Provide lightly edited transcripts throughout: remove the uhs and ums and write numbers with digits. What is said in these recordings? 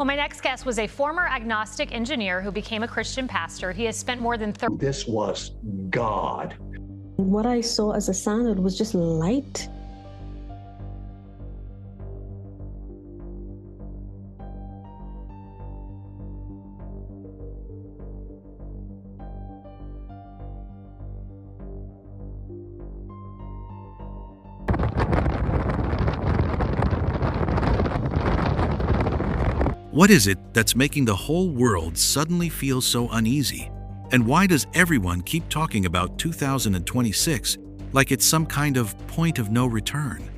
Well, my next guest was a former agnostic engineer who became a Christian pastor. He has spent more than 30 This was God. What I saw as a sound, it was just light. What is it that's making the whole world suddenly feel so uneasy? And why does everyone keep talking about 2026 like it's some kind of point of no return?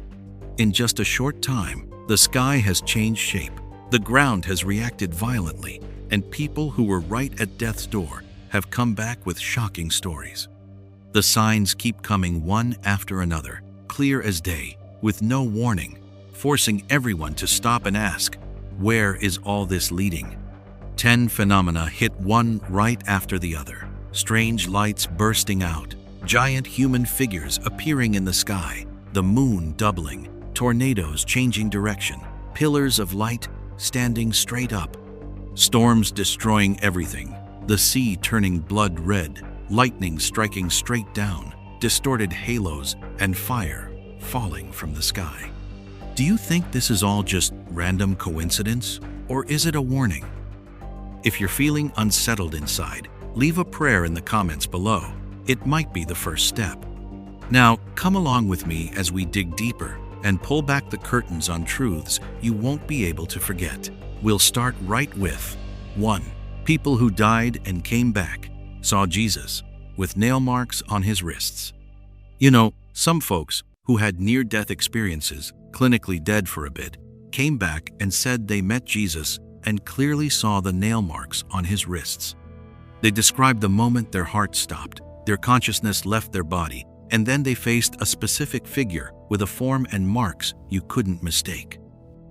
In just a short time, the sky has changed shape, the ground has reacted violently, and people who were right at death's door have come back with shocking stories. The signs keep coming one after another, clear as day, with no warning, forcing everyone to stop and ask, where is all this leading? 10 phenomena hit one right after the other. Strange lights bursting out, giant human figures appearing in the sky, the moon doubling, tornadoes changing direction, pillars of light standing straight up, storms destroying everything, the sea turning blood red, lightning striking straight down, distorted halos, and fire falling from the sky. Do you think this is all just random coincidence, or is it a warning? If you're feeling unsettled inside, leave a prayer in the comments below. It might be the first step. Now, come along with me as we dig deeper and pull back the curtains on truths you won't be able to forget. We'll start right with 1. People who died and came back saw Jesus with nail marks on his wrists. You know, some folks who had near-death experiences, clinically dead for a bit, came back and said they met Jesus and clearly saw the nail marks on his wrists. They described the moment their heart stopped, their consciousness left their body, and then they faced a specific figure with a form and marks you couldn't mistake.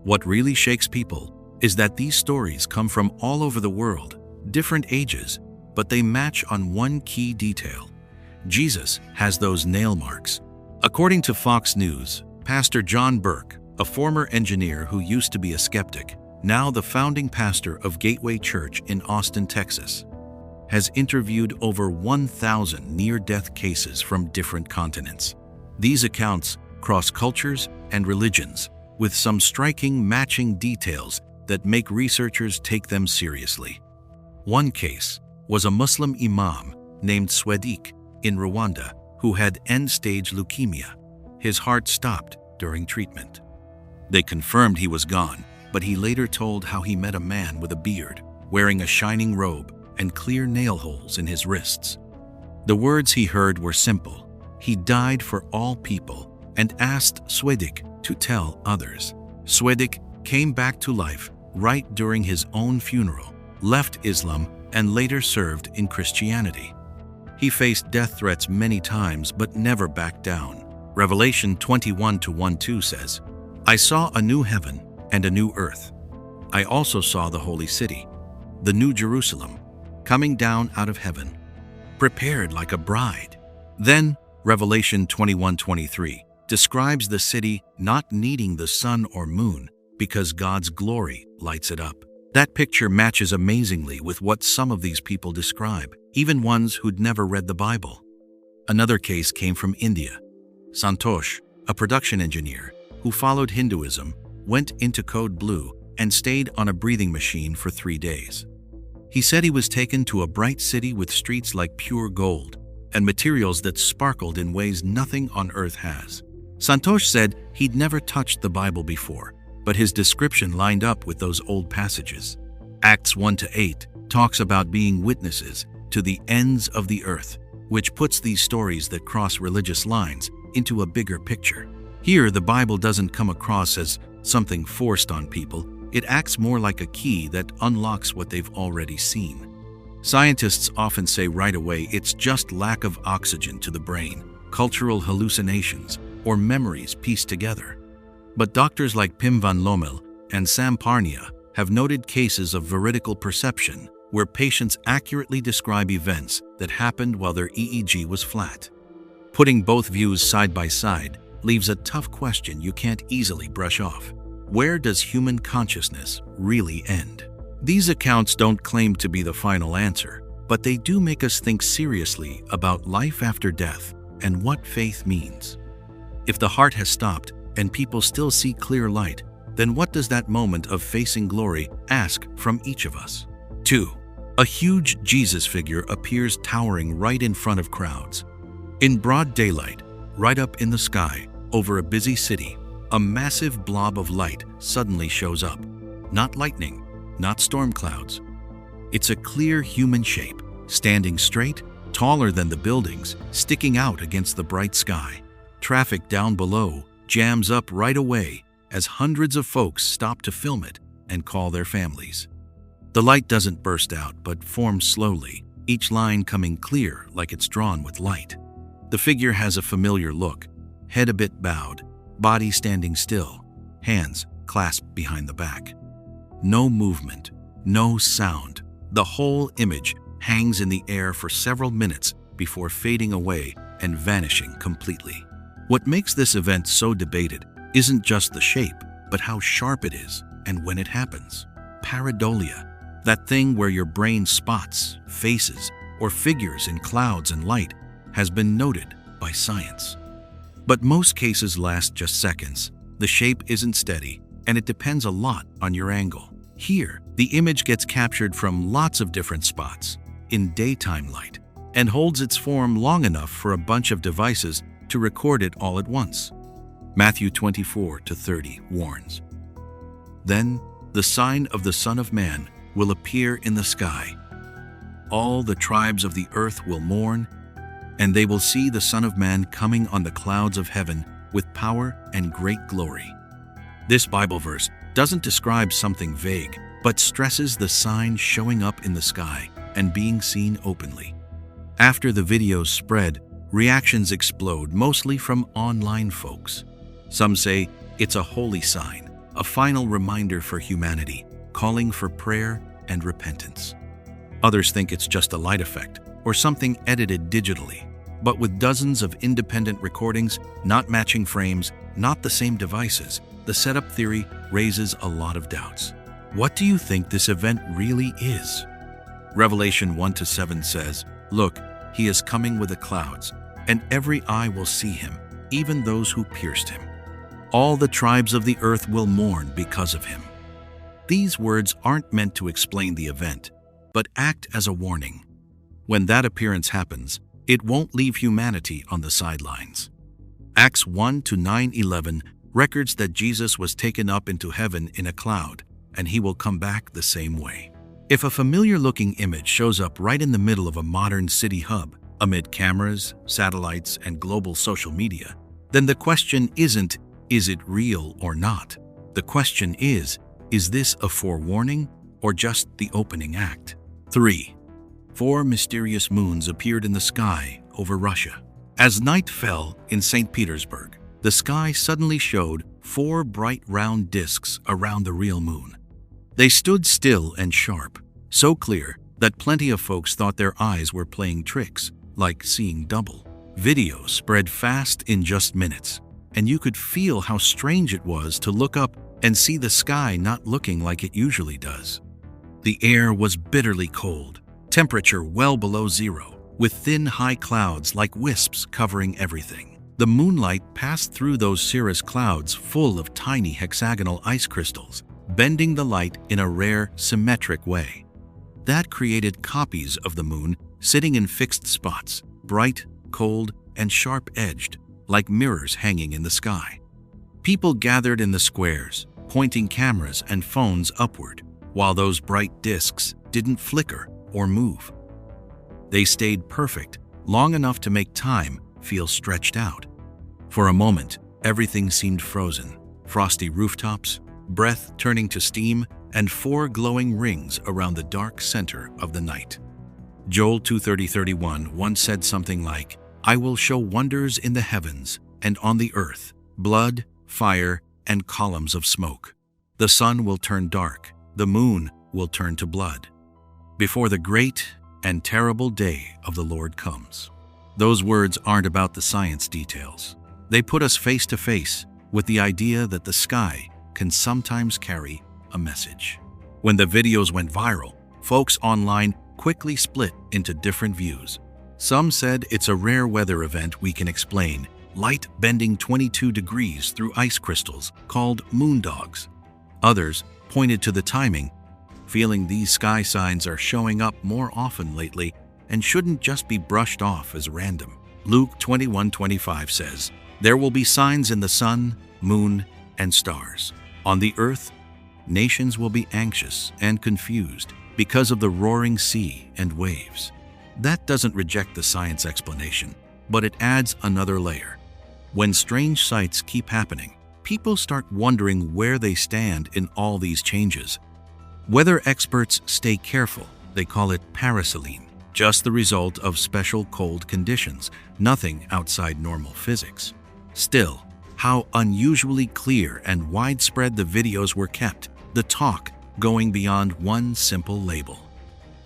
What really shakes people is that these stories come from all over the world, different ages, but they match on one key detail. Jesus has those nail marks. According to Fox News, Pastor John Burke, a former engineer who used to be a skeptic, now the founding pastor of Gateway Church in Austin, Texas, has interviewed over 1,000 near-death cases from different continents. These accounts cross cultures and religions, with some striking matching details that make researchers take them seriously. One case was a Muslim imam named Swediq in Rwanda who had end-stage leukemia. His heart stopped during treatment. They confirmed he was gone, but he later told how he met a man with a beard, wearing a shining robe and clear nail holes in his wrists. The words he heard were simple. He died for all people and asked Swediq to tell others. Swediq came back to life right during his own funeral, left Islam, and later served in Christianity. He faced death threats many times but never backed down. Revelation 21:1-2 says, I saw a new heaven and a new earth. I also saw the holy city, the new Jerusalem, coming down out of heaven, prepared like a bride. Then Revelation 21:23 describes the city not needing the sun or moon because God's glory lights it up. That picture matches amazingly with what some of these people describe, even ones who'd never read the Bible. Another case came from India. Santosh, a production engineer who followed Hinduism, went into code blue and stayed on a breathing machine for 3 days. He said he was taken to a bright city with streets like pure gold and materials that sparkled in ways nothing on earth has. Santosh said he'd never touched the Bible before, but his description lined up with those old passages. Acts 1-8 talks about being witnesses to the ends of the earth, which puts these stories that cross religious lines into a bigger picture. Here, the Bible doesn't come across as something forced on people. It acts more like a key that unlocks what they've already seen. Scientists often say right away it's just lack of oxygen to the brain, cultural hallucinations, or memories pieced together. But doctors like Pim van Lommel and Sam Parnia have noted cases of veridical perception where patients accurately describe events that happened while their EEG was flat. Putting both views side by side leaves a tough question you can't easily brush off. Where does human consciousness really end? These accounts don't claim to be the final answer, but they do make us think seriously about life after death and what faith means. If the heart has stopped and people still see clear light, then what does that moment of facing glory ask from each of us? 2. A huge Jesus figure appears towering right in front of crowds. In broad daylight, right up in the sky, over a busy city, a massive blob of light suddenly shows up. Not lightning, not storm clouds. It's a clear human shape, standing straight, taller than the buildings, sticking out against the bright sky. Traffic down below jams up right away as hundreds of folks stop to film it and call their families. The light doesn't burst out but forms slowly, each line coming clear like it's drawn with light. The figure has a familiar look, head a bit bowed, body standing still, hands clasped behind the back. No movement, no sound. The whole image hangs in the air for several minutes before fading away and vanishing completely. What makes this event so debated isn't just the shape, but how sharp it is and when it happens. Pareidolia, that thing where your brain spots faces or figures in clouds and light, has been noted by science. But most cases last just seconds. The shape isn't steady, and it depends a lot on your angle. Here, the image gets captured from lots of different spots, in daytime light, and holds its form long enough for a bunch of devices to record it all at once. Matthew 24-30 warns. Then the sign of the Son of Man will appear in the sky. All the tribes of the earth will mourn, and they will see the Son of Man coming on the clouds of heaven with power and great glory. This Bible verse doesn't describe something vague, but stresses the sign showing up in the sky and being seen openly. After the videos spread, reactions explode, mostly from online folks. Some say it's a holy sign, a final reminder for humanity, calling for prayer and repentance. Others think it's just a light effect or something edited digitally. But with dozens of independent recordings, not matching frames, not the same devices, the setup theory raises a lot of doubts. What do you think this event really is? Revelation 1-7 says, "Look, he is coming with the clouds, and every eye will see him, even those who pierced him. All the tribes of the earth will mourn because of him." These words aren't meant to explain the event, but act as a warning. When that appearance happens, it won't leave humanity on the sidelines. Acts 1-9-11 records that Jesus was taken up into heaven in a cloud, and he will come back the same way. If a familiar-looking image shows up right in the middle of a modern city hub, amid cameras, satellites, and global social media, then the question isn't, is it real or not? The question is this a forewarning or just the opening act? 3. 4 mysterious moons appeared in the sky over Russia. As night fell in St. Petersburg, the sky suddenly showed 4 bright round discs around the real moon. They stood still and sharp, so clear that plenty of folks thought their eyes were playing tricks, like seeing double. Video spread fast in just minutes, and you could feel how strange it was to look up and see the sky not looking like it usually does. The air was bitterly cold, temperature well below zero, with thin high clouds like wisps covering everything. The moonlight passed through those cirrus clouds full of tiny hexagonal ice crystals, bending the light in a rare, symmetric way. That created copies of the moon sitting in fixed spots, bright, cold, and sharp-edged, like mirrors hanging in the sky. People gathered in the squares, pointing cameras and phones upward, while those bright discs didn't flicker or move. They stayed perfect, long enough to make time feel stretched out. For a moment, everything seemed frozen. Frosty rooftops, breath turning to steam, and 4 glowing rings around the dark center of the night. Joel 2:30-31 once said something like, "I will show wonders in the heavens and on the earth, blood, fire, and columns of smoke. The sun will turn dark, the moon will turn to blood, before the great and terrible day of the Lord comes." Those words aren't about the science details. They put us face to face with the idea that the sky can sometimes carry a message. When the videos went viral, folks online quickly split into different views. Some said it's a rare weather event we can explain, light bending 22 degrees through ice crystals called moondogs. Others pointed to the timing, feeling these sky signs are showing up more often lately and shouldn't just be brushed off as random. Luke 21:25 says, "There will be signs in the sun, moon, and stars. On the earth, nations will be anxious and confused because of the roaring sea and waves." That doesn't reject the science explanation, but it adds another layer. When strange sights keep happening, people start wondering where they stand in all these changes. Weather experts stay careful. They call it paraselene, just the result of special cold conditions, nothing outside normal physics. Still, how unusually clear and widespread the videos were kept, the talk going beyond one simple label.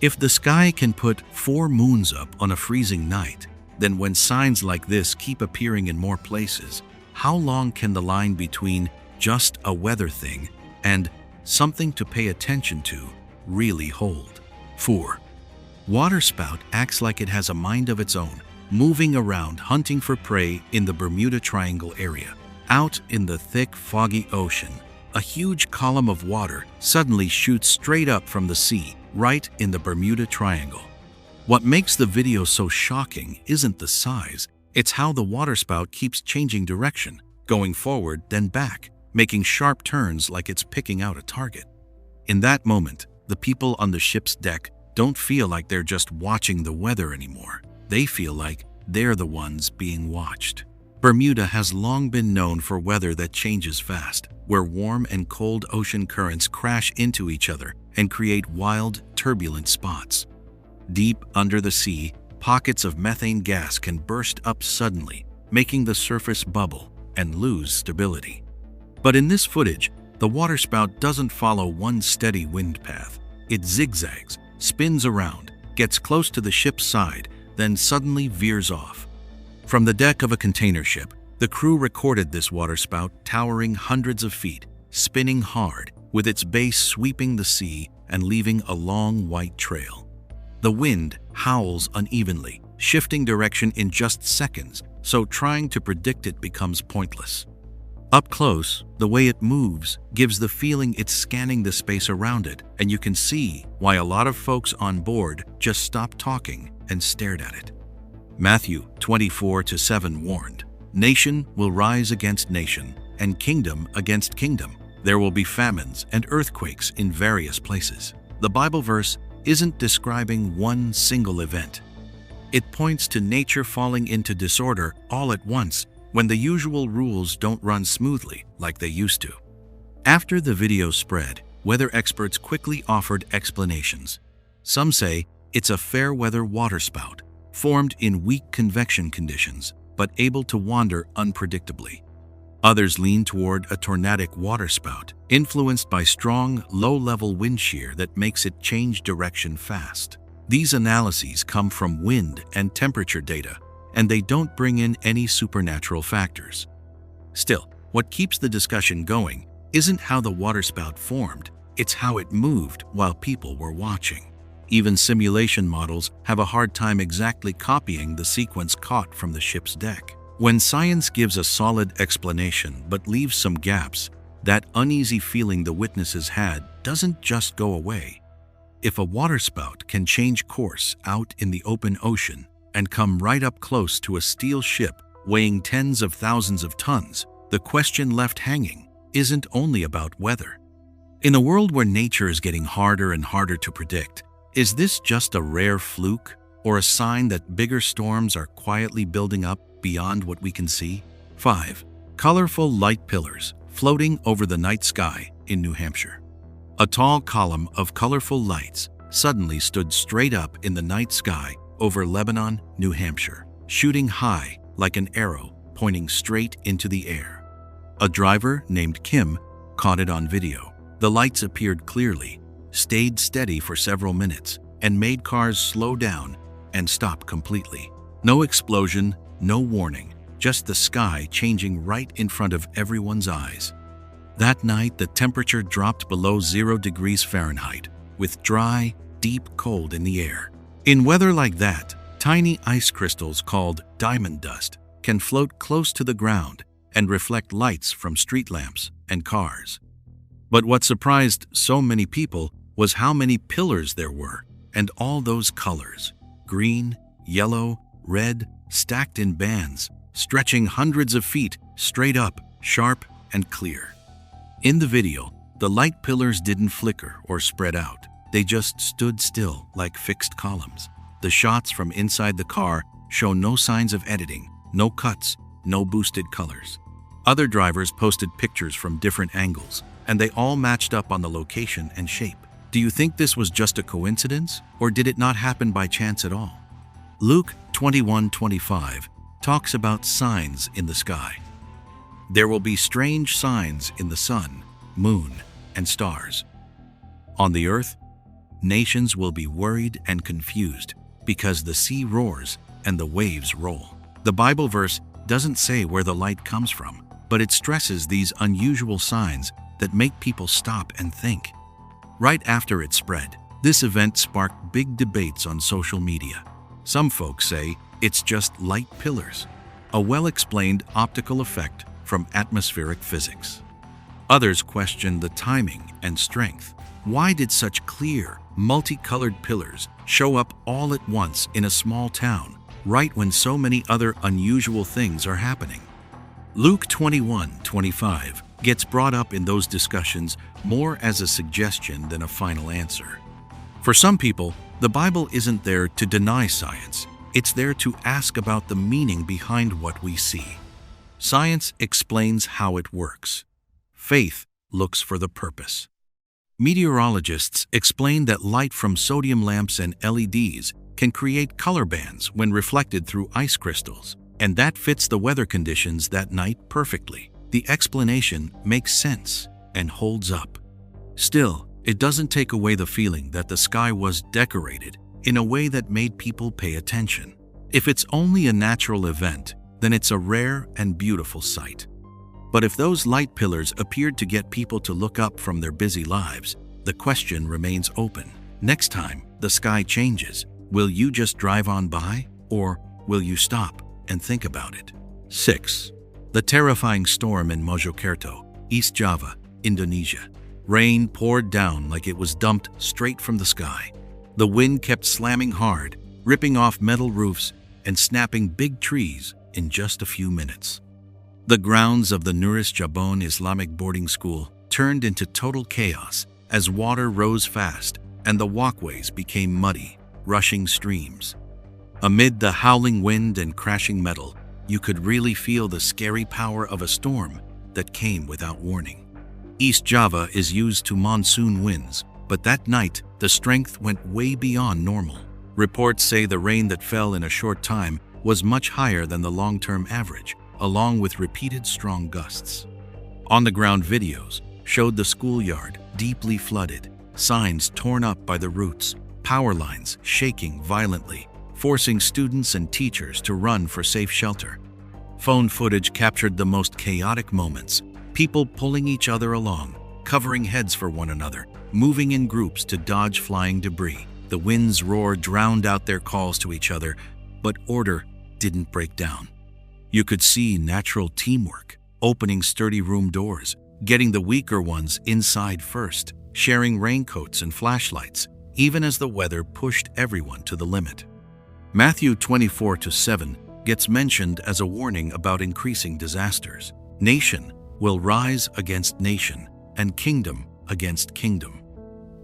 If the sky can put 4 moons up on a freezing night, then when signs like this keep appearing in more places, how long can the line between just a weather thing and something to pay attention to really hold? 4. Waterspout acts like it has a mind of its own, moving around hunting for prey in the Bermuda Triangle area. Out in the thick, foggy ocean, a huge column of water suddenly shoots straight up from the sea, right in the Bermuda Triangle. What makes the video so shocking isn't the size, it's how the waterspout keeps changing direction, going forward then back, making sharp turns like it's picking out a target. In that moment, the people on the ship's deck don't feel like they're just watching the weather anymore. They feel like they're the ones being watched. Bermuda has long been known for weather that changes fast, where warm and cold ocean currents crash into each other and create wild, turbulent spots. Deep under the sea, pockets of methane gas can burst up suddenly, making the surface bubble and lose stability. But in this footage, the waterspout doesn't follow one steady wind path. It zigzags, spins around, gets close to the ship's side, then suddenly veers off. From the deck of a container ship, the crew recorded this waterspout towering hundreds of feet, spinning hard, with its base sweeping the sea and leaving a long white trail. The wind howls unevenly, shifting direction in just seconds, so trying to predict it becomes pointless. Up close, the way it moves gives the feeling it's scanning the space around it, and you can see why a lot of folks on board just stopped talking and stared at it. Matthew 24:7 warned, "Nation will rise against nation, and kingdom against kingdom. There will be famines and earthquakes in various places." The Bible verse isn't describing one single event. It points to nature falling into disorder all at once when the usual rules don't run smoothly like they used to. After the video spread, weather experts quickly offered explanations. Some say it's a fair weather waterspout, formed in weak convection conditions, but able to wander unpredictably. Others lean toward a tornadic waterspout, influenced by strong, low-level wind shear that makes it change direction fast. These analyses come from wind and temperature data, and they don't bring in any supernatural factors. Still, what keeps the discussion going isn't how the waterspout formed, it's how it moved while people were watching. Even simulation models have a hard time exactly copying the sequence caught from the ship's deck. When science gives a solid explanation but leaves some gaps, that uneasy feeling the witnesses had doesn't just go away. If a waterspout can change course out in the open ocean and come right up close to a steel ship weighing tens of thousands of tons, the question left hanging isn't only about weather. In a world where nature is getting harder and harder to predict, is this just a rare fluke or a sign that bigger storms are quietly building up beyond what we can see? 5. Colorful light pillars floating over the night sky in New Hampshire. A tall column of colorful lights suddenly stood straight up in the night sky over Lebanon, New Hampshire, shooting high like an arrow pointing straight into the air. A driver named Kim caught it on video. The lights appeared clearly, stayed steady for several minutes, and made cars slow down and stop completely. No explosion, no warning, just the sky changing right in front of everyone's eyes. That night, the temperature dropped below 0 degrees Fahrenheit, with dry, deep cold in the air. In weather like that, tiny ice crystals called diamond dust can float close to the ground and reflect lights from street lamps and cars. But what surprised so many people was how many pillars there were, and all those colors: green, yellow, red, stacked in bands, stretching hundreds of feet straight up, sharp and clear. In the video, the light pillars didn't flicker or spread out. They just stood still like fixed columns. The shots from inside the car show no signs of editing, no cuts, no boosted colors. Other drivers posted pictures from different angles, and they all matched up on the location and shape. Do you think this was just a coincidence, or did it not happen by chance at all? Luke 21:25 talks about signs in the sky. There will be strange signs in the sun, moon, and stars. On the earth, nations will be worried and confused because the sea roars and the waves roll. The Bible verse doesn't say where the light comes from, but it stresses these unusual signs that make people stop and think. Right after it spread, this event sparked big debates on social media. Some folks say it's just light pillars, a well-explained optical effect from atmospheric physics. Others question the timing and strength. Why did such clear, multicolored pillars show up all at once in a small town, right when so many other unusual things are happening? Luke 21:25 gets brought up in those discussions more as a suggestion than a final answer. For some people, the Bible isn't there to deny science. It's there to ask about the meaning behind what we see. Science explains how it works. Faith looks for the purpose. Meteorologists explain that light from sodium lamps and LEDs can create color bands when reflected through ice crystals, and that fits the weather conditions that night perfectly. The explanation makes sense and holds up. Still, it doesn't take away the feeling that the sky was decorated in a way that made people pay attention. If it's only a natural event, then it's a rare and beautiful sight. But if those light pillars appeared to get people to look up from their busy lives, the question remains open. Next time the sky changes, will you just drive on by, or will you stop and think about it? 6. The terrifying storm in Mojokerto, East Java, Indonesia. Rain poured down like it was dumped straight from the sky. The wind kept slamming hard, ripping off metal roofs and snapping big trees in just a few minutes. The grounds of the Nurus Jabon Islamic boarding school turned into total chaos as water rose fast and the walkways became muddy, rushing streams. Amid the howling wind and crashing metal, you could really feel the scary power of a storm that came without warning. East Java is used to monsoon winds, but that night the strength went way beyond normal. Reports say the rain that fell in a short time was much higher than the long-term average, along with repeated strong gusts. On-the-ground videos showed the schoolyard deeply flooded, signs torn up by the roots, power lines shaking violently, forcing students and teachers to run for safe shelter. Phone footage captured the most chaotic moments, people pulling each other along, covering heads for one another, moving in groups to dodge flying debris. The wind's roar drowned out their calls to each other, but order didn't break down. You could see natural teamwork, opening sturdy room doors, getting the weaker ones inside first, sharing raincoats and flashlights, even as the weather pushed everyone to the limit. Matthew 24:7 gets mentioned as a warning about increasing disasters. Nation will rise against nation, and kingdom against kingdom.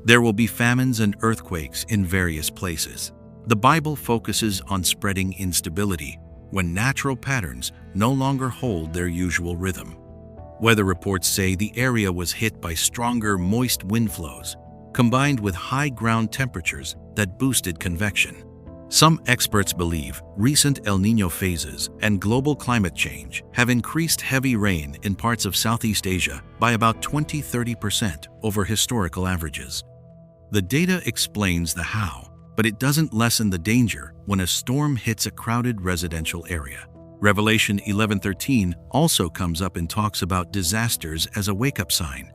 There will be famines and earthquakes in various places. The Bible focuses on spreading instability when natural patterns no longer hold their usual rhythm. Weather reports say the area was hit by stronger, moist wind flows, combined with high ground temperatures that boosted convection. Some experts believe recent El Niño phases and global climate change have increased heavy rain in parts of Southeast Asia by about 20–30% over historical averages. The data explains the how, but it doesn't lessen the danger when a storm hits a crowded residential area. Revelation 11:13 also comes up and talks about disasters as a wake-up sign.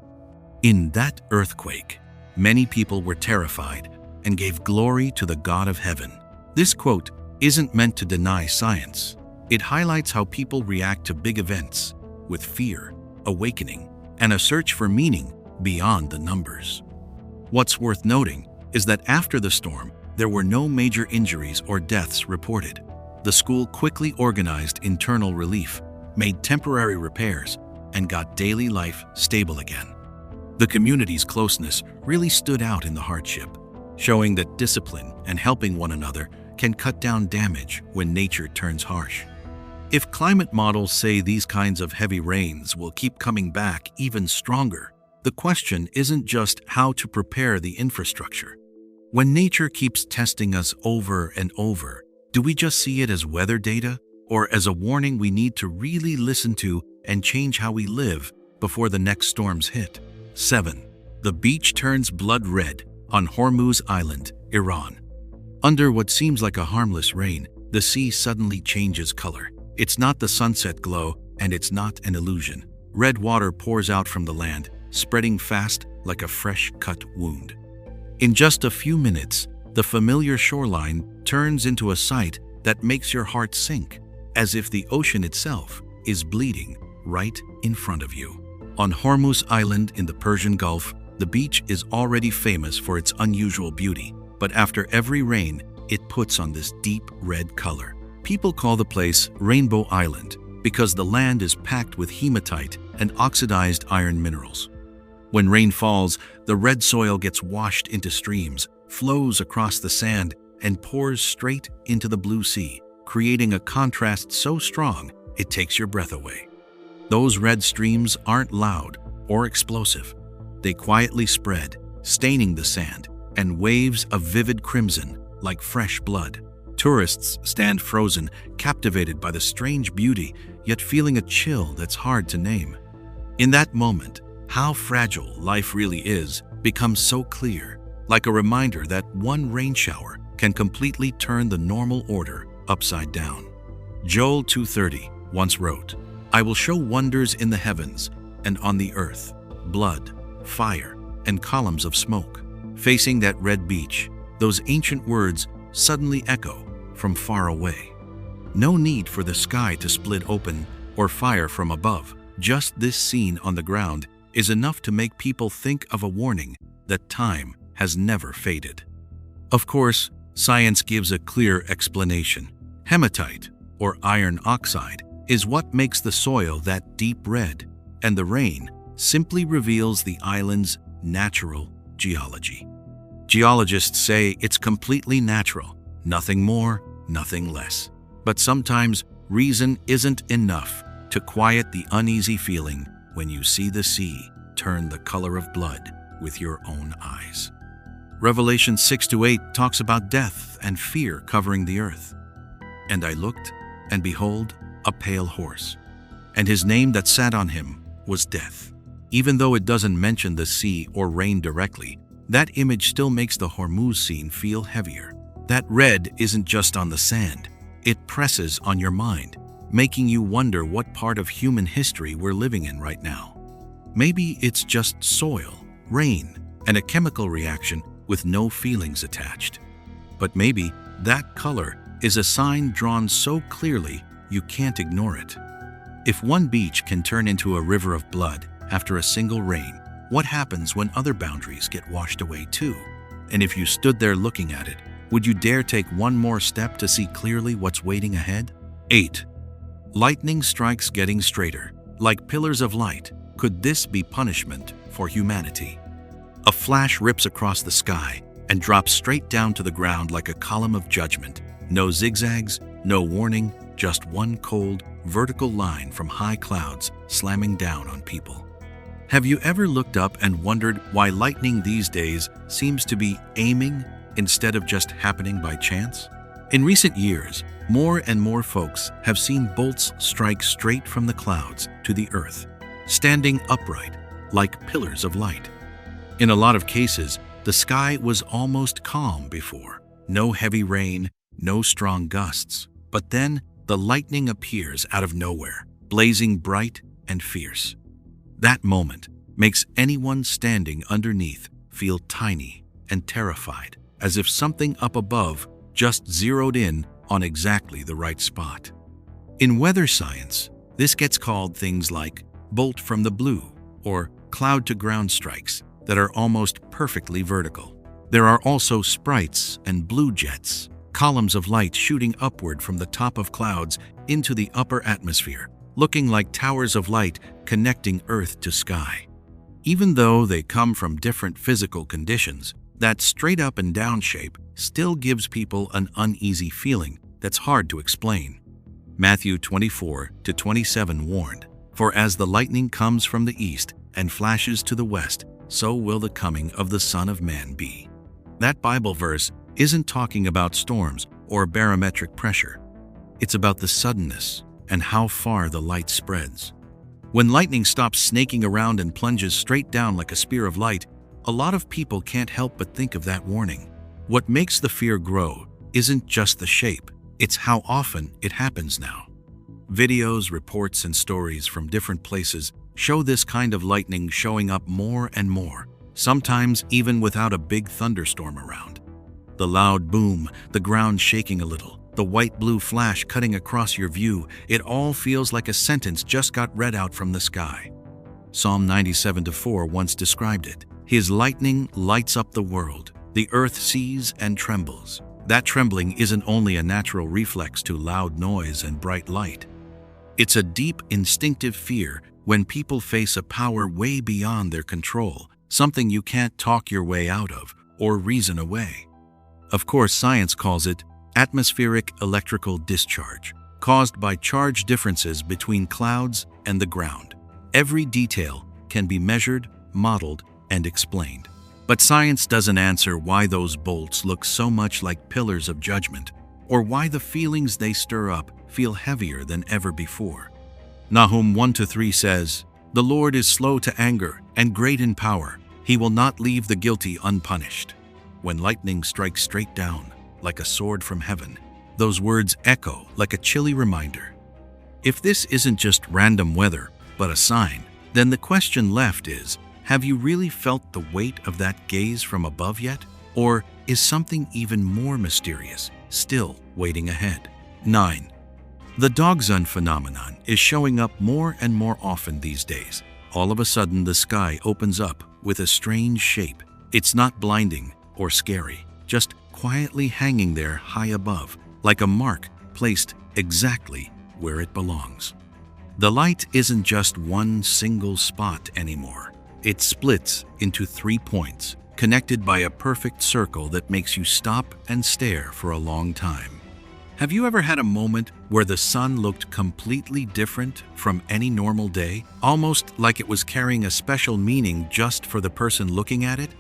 In that earthquake, many people were terrified and gave glory to the God of heaven. This quote isn't meant to deny science. It highlights how people react to big events with fear, awakening, and a search for meaning beyond the numbers. What's worth noting is that after the storm, there were no major injuries or deaths reported. The school quickly organized internal relief, made temporary repairs, and got daily life stable again. The community's closeness really stood out in the hardship, showing that discipline and helping one another can cut down damage when nature turns harsh. If climate models say these kinds of heavy rains will keep coming back even stronger, the question isn't just how to prepare the infrastructure. When nature keeps testing us over and over, do we just see it as weather data or as a warning we need to really listen to and change how we live before the next storms hit? 7. The beach turns blood red on Hormuz Island, Iran. Under what seems like a harmless rain, the sea suddenly changes color. It's not the sunset glow, and it's not an illusion. Red water pours out from the land, spreading fast like a fresh-cut wound. In just a few minutes, the familiar shoreline turns into a sight that makes your heart sink, as if the ocean itself is bleeding right in front of you. On Hormuz Island in the Persian Gulf, the beach is already famous for its unusual beauty, but after every rain, it puts on this deep red color. People call the place Rainbow Island because the land is packed with hematite and oxidized iron minerals. When rain falls, the red soil gets washed into streams, flows across the sand, and pours straight into the blue sea, creating a contrast so strong it takes your breath away. Those red streams aren't loud or explosive. They quietly spread, staining the sand, and waves of vivid crimson like fresh blood. Tourists stand frozen, captivated by the strange beauty, yet feeling a chill that's hard to name. In that moment, how fragile life really is becomes so clear, like a reminder that one rain shower can completely turn the normal order upside down. Joel 2:30 once wrote, "I will show wonders in the heavens and on the earth, blood, fire, and columns of smoke." Facing that red beach, those ancient words suddenly echo from far away. No need for the sky to split open or fire from above. Just this scene on the ground is enough to make people think of a warning that time has never faded. Of course, science gives a clear explanation. Hematite, or iron oxide, is what makes the soil that deep red, and the rain simply reveals the island's natural geology. Geologists say it's completely natural, nothing more, nothing less. But sometimes reason isn't enough to quiet the uneasy feeling when you see the sea turn the color of blood with your own eyes. Revelation 6-8 talks about death and fear covering the earth. "And I looked, and behold, a pale horse, and his name that sat on him was Death." Even though it doesn't mention the sea or rain directly, that image still makes the Hormuz scene feel heavier. That red isn't just on the sand, it presses on your mind, making you wonder what part of human history we're living in right now. Maybe it's just soil, rain, and a chemical reaction with no feelings attached. But maybe that color is a sign drawn so clearly you can't ignore it. If one beach can turn into a river of blood after a single rain, what happens when other boundaries get washed away too? And if you stood there looking at it, would you dare take one more step to see clearly what's waiting ahead? 8. Lightning strikes getting straighter, like pillars of light. Could this be punishment for humanity? A flash rips across the sky and drops straight down to the ground like a column of judgment. No zigzags, no warning, just one cold, vertical line from high clouds slamming down on people. Have you ever looked up and wondered why lightning these days seems to be aiming instead of just happening by chance? In recent years, more and more folks have seen bolts strike straight from the clouds to the earth, standing upright like pillars of light. In a lot of cases, the sky was almost calm before. No heavy rain, no strong gusts. But then, the lightning appears out of nowhere, blazing bright and fierce. That moment makes anyone standing underneath feel tiny and terrified, as if something up above just zeroed in on exactly the right spot. In weather science, this gets called things like bolt from the blue or cloud-to-ground strikes that are almost perfectly vertical. There are also sprites and blue jets, columns of light shooting upward from the top of clouds into the upper atmosphere, looking like towers of light connecting earth to sky. Even though they come from different physical conditions, that straight up and down shape still gives people an uneasy feeling that's hard to explain. Matthew 24-27 warned, "For as the lightning comes from the east and flashes to the west, so will the coming of the Son of Man be." That Bible verse isn't talking about storms or barometric pressure. It's about the suddenness and how far the light spreads. When lightning stops snaking around and plunges straight down like a spear of light, a lot of people can't help but think of that warning. What makes the fear grow isn't just the shape, it's how often it happens now. Videos, reports, and stories from different places show this kind of lightning showing up more and more, sometimes even without a big thunderstorm around. The loud boom, the ground shaking a little, the white-blue flash cutting across your view, it all feels like a sentence just got read out from the sky. Psalm 97:4 once described it. "His lightning lights up the world. The earth sees and trembles." That trembling isn't only a natural reflex to loud noise and bright light. It's a deep, instinctive fear when people face a power way beyond their control, something you can't talk your way out of or reason away. Of course, science calls it atmospheric electrical discharge, caused by charge differences between clouds and the ground. Every detail can be measured, modeled, and explained. But science doesn't answer why those bolts look so much like pillars of judgment, or why the feelings they stir up feel heavier than ever before. Nahum 1-3 says, "The Lord is slow to anger and great in power. He will not leave the guilty unpunished." When lightning strikes straight down, like a sword from heaven, those words echo like a chilly reminder. If this isn't just random weather, but a sign, then the question left is, have you really felt the weight of that gaze from above yet? Or is something even more mysterious still waiting ahead? 9. The dog's-eye phenomenon is showing up more and more often these days. All of a sudden, the sky opens up with a strange shape. It's not blinding or scary, just quietly hanging there high above, like a mark placed exactly where it belongs. The light isn't just one single spot anymore. It splits into 3 points, connected by a perfect circle that makes you stop and stare for a long time. Have you ever had a moment where the sun looked completely different from any normal day, almost like it was carrying a special meaning just for the person looking at it?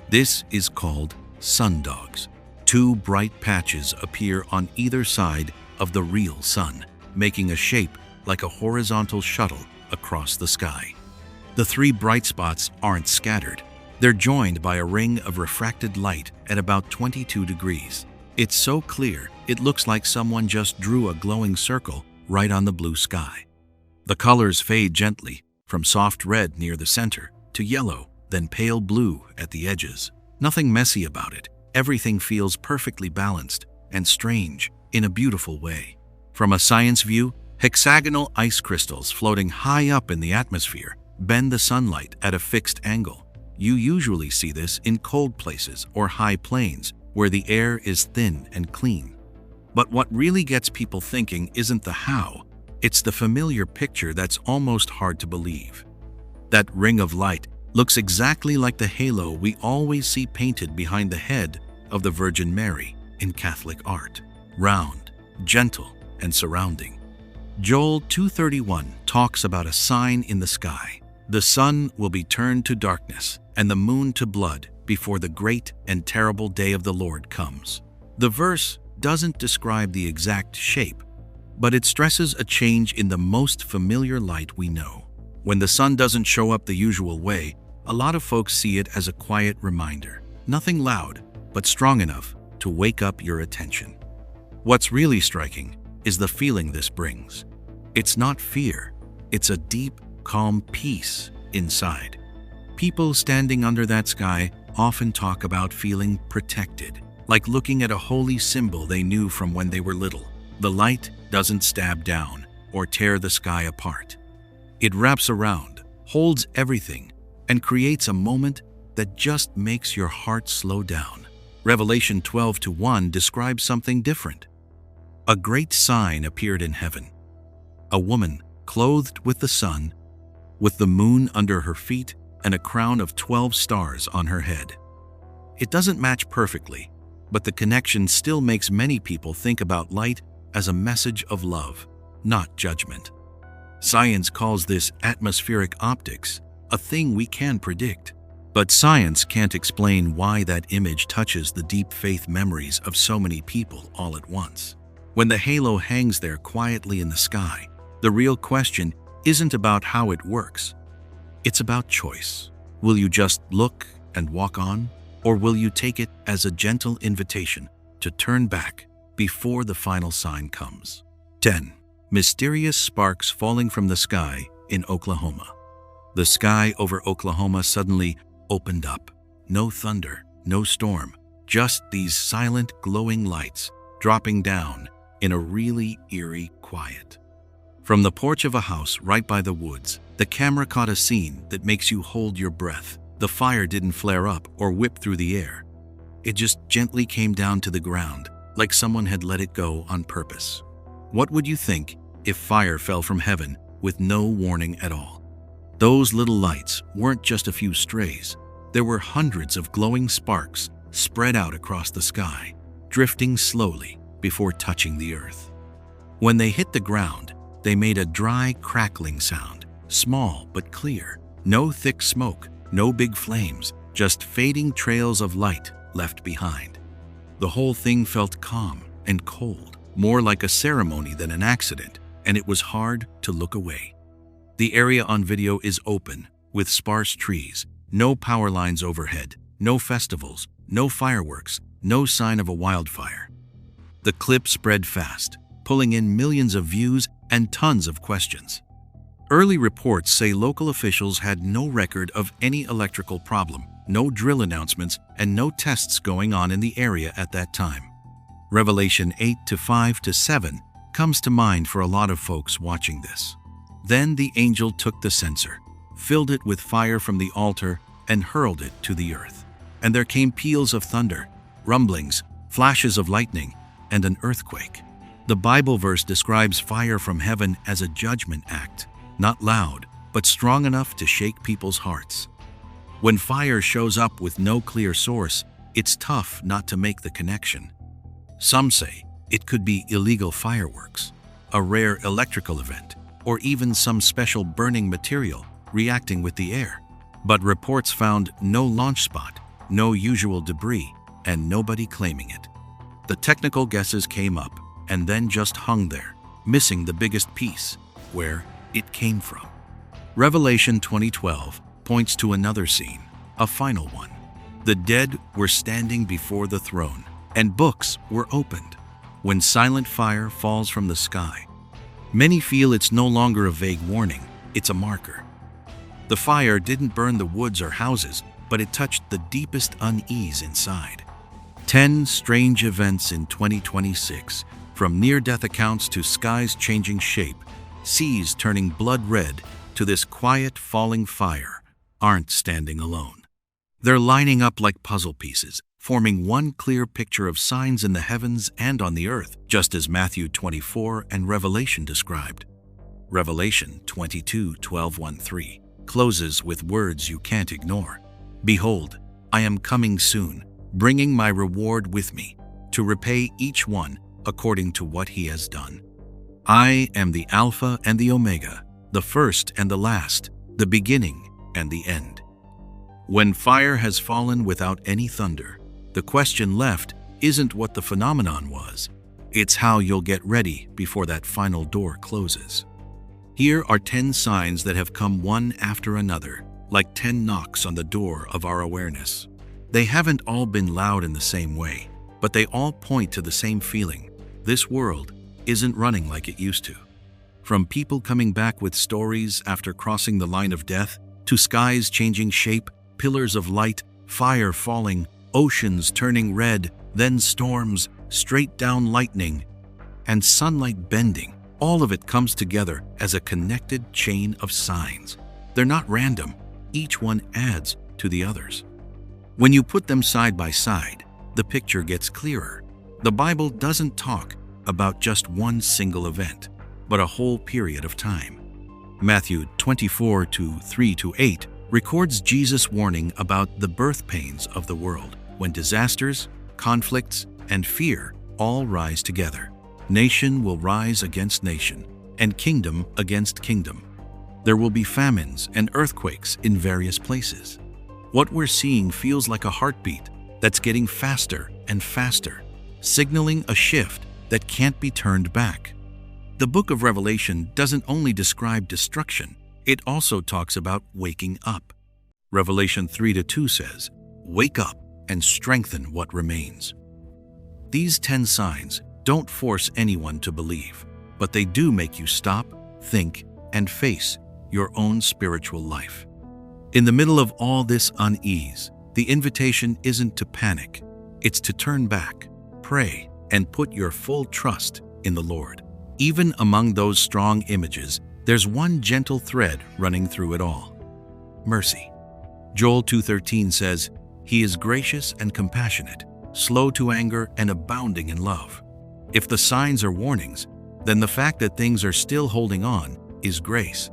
This is called sundogs. 2 bright patches appear on either side of the real sun, making a shape like a horizontal shuttle across the sky. The 3 bright spots aren't scattered. They're joined by a ring of refracted light at about 22 degrees. It's so clear, it looks like someone just drew a glowing circle right on the blue sky. The colors fade gently, from soft red near the center to yellow, then pale blue at the edges. Nothing messy about it. Everything feels perfectly balanced and strange in a beautiful way. From a science view, hexagonal ice crystals floating high up in the atmosphere bend the sunlight at a fixed angle. You usually see this in cold places or high plains where the air is thin and clean. But what really gets people thinking isn't the how, it's the familiar picture that's almost hard to believe. That ring of light looks exactly like the halo we always see painted behind the head of the Virgin Mary in Catholic art. Round, gentle, and surrounding. Joel 2:31 talks about a sign in the sky. The sun will be turned to darkness and the moon to blood before the great and terrible day of the Lord comes. The verse doesn't describe the exact shape, but it stresses a change in the most familiar light we know. When the sun doesn't show up the usual way, a lot of folks see it as a quiet reminder. Nothing loud, but strong enough to wake up your attention. What's really striking is the feeling this brings. It's not fear, it's a deep, calm peace inside. People standing under that sky often talk about feeling protected, like looking at a holy symbol they knew from when they were little. The light doesn't stab down or tear the sky apart. It wraps around, holds everything, and creates a moment that just makes your heart slow down. Revelation 12:1 describes something different. A great sign appeared in heaven. A woman clothed with the sun, with the moon under her feet and a crown of 12 stars on her head. It doesn't match perfectly, but the connection still makes many people think about light as a message of love, not judgment. Science calls this atmospheric optics, a thing we can predict. But science can't explain why that image touches the deep faith memories of so many people all at once. When the halo hangs there quietly in the sky, the real question isn't about how it works. It's about choice. Will you just look and walk on, or will you take it as a gentle invitation to turn back before the final sign comes? 10. Mysterious sparks falling from the sky in Oklahoma. The sky over Oklahoma suddenly opened up. No thunder, no storm, just these silent glowing lights dropping down in a really eerie quiet. From the porch of a house right by the woods, the camera caught a scene that makes you hold your breath. The fire didn't flare up or whip through the air. It just gently came down to the ground, like someone had let it go on purpose. What would you think if fire fell from heaven with no warning at all? Those little lights weren't just a few strays. There were hundreds of glowing sparks spread out across the sky, drifting slowly before touching the earth. When they hit the ground, they made a dry, crackling sound, small but clear. No thick smoke, no big flames, just fading trails of light left behind. The whole thing felt calm and cold, more like a ceremony than an accident, and it was hard to look away. The area on video is open, with sparse trees, no power lines overhead, no festivals, no fireworks, no sign of a wildfire. The clip spread fast, pulling in millions of views and tons of questions. Early reports say local officials had no record of any electrical problem, no drill announcements, and no tests going on in the area at that time. Revelation 8:5-7 comes to mind for a lot of folks watching this. Then the angel took the censer, filled it with fire from the altar, and hurled it to the earth. And there came peals of thunder, rumblings, flashes of lightning, and an earthquake. The Bible verse describes fire from heaven as a judgment act, not loud, but strong enough to shake people's hearts. When fire shows up with no clear source, it's tough not to make the connection. Some say it could be illegal fireworks, a rare electrical event, or even some special burning material reacting with the air. But reports found no launch spot, no usual debris, and nobody claiming it. The technical guesses came up and then just hung there, missing the biggest piece, where it came from. Revelation 20:12 points to another scene, a final one. The dead were standing before the throne, and books were opened. When silent fire falls from the sky, many feel it's no longer a vague warning, it's a marker. The fire didn't burn the woods or houses, but it touched the deepest unease inside. 10 strange events in 2026, from near-death accounts to skies changing shape, seas turning blood red, to this quiet falling fire, aren't standing alone. They're lining up like puzzle pieces, forming one clear picture of signs in the heavens and on the earth, just as Matthew 24 and Revelation described. Revelation 22:12-13 closes with words you can't ignore. Behold, I am coming soon, bringing my reward with me, to repay each one according to what he has done. I am the Alpha and the Omega, the first and the last, the beginning and the end. When fire has fallen without any thunder, the question left isn't what the phenomenon was, it's how you'll get ready before that final door closes. Here are 10 signs that have come one after another, like 10 knocks on the door of our awareness. They haven't all been loud in the same way, but they all point to the same feeling. This world isn't running like it used to. From people coming back with stories after crossing the line of death, to skies changing shape, pillars of light, fire falling, oceans turning red, then storms, straight down lightning, and sunlight bending, all of it comes together as a connected chain of signs. They're not random. Each one adds to the others. When you put them side by side, the picture gets clearer. The Bible doesn't talk about just one single event, but a whole period of time. Matthew 24:3-8 records Jesus' warning about the birth pains of the world, when disasters, conflicts, and fear all rise together. Nation will rise against nation, and kingdom against kingdom. There will be famines and earthquakes in various places. What we're seeing feels like a heartbeat that's getting faster and faster, signaling a shift that can't be turned back. The book of Revelation doesn't only describe destruction, it also talks about waking up. Revelation 3:2 says, "Wake up and strengthen what remains." These 10 signs don't force anyone to believe, but they do make you stop, think, and face your own spiritual life. In the middle of all this unease, the invitation isn't to panic, it's to turn back, pray, and put your full trust in the Lord. Even among those strong images, there's one gentle thread running through it all: mercy. Joel 2:13 says, "He is gracious and compassionate, slow to anger and abounding in love." If the signs are warnings, then the fact that things are still holding on is grace,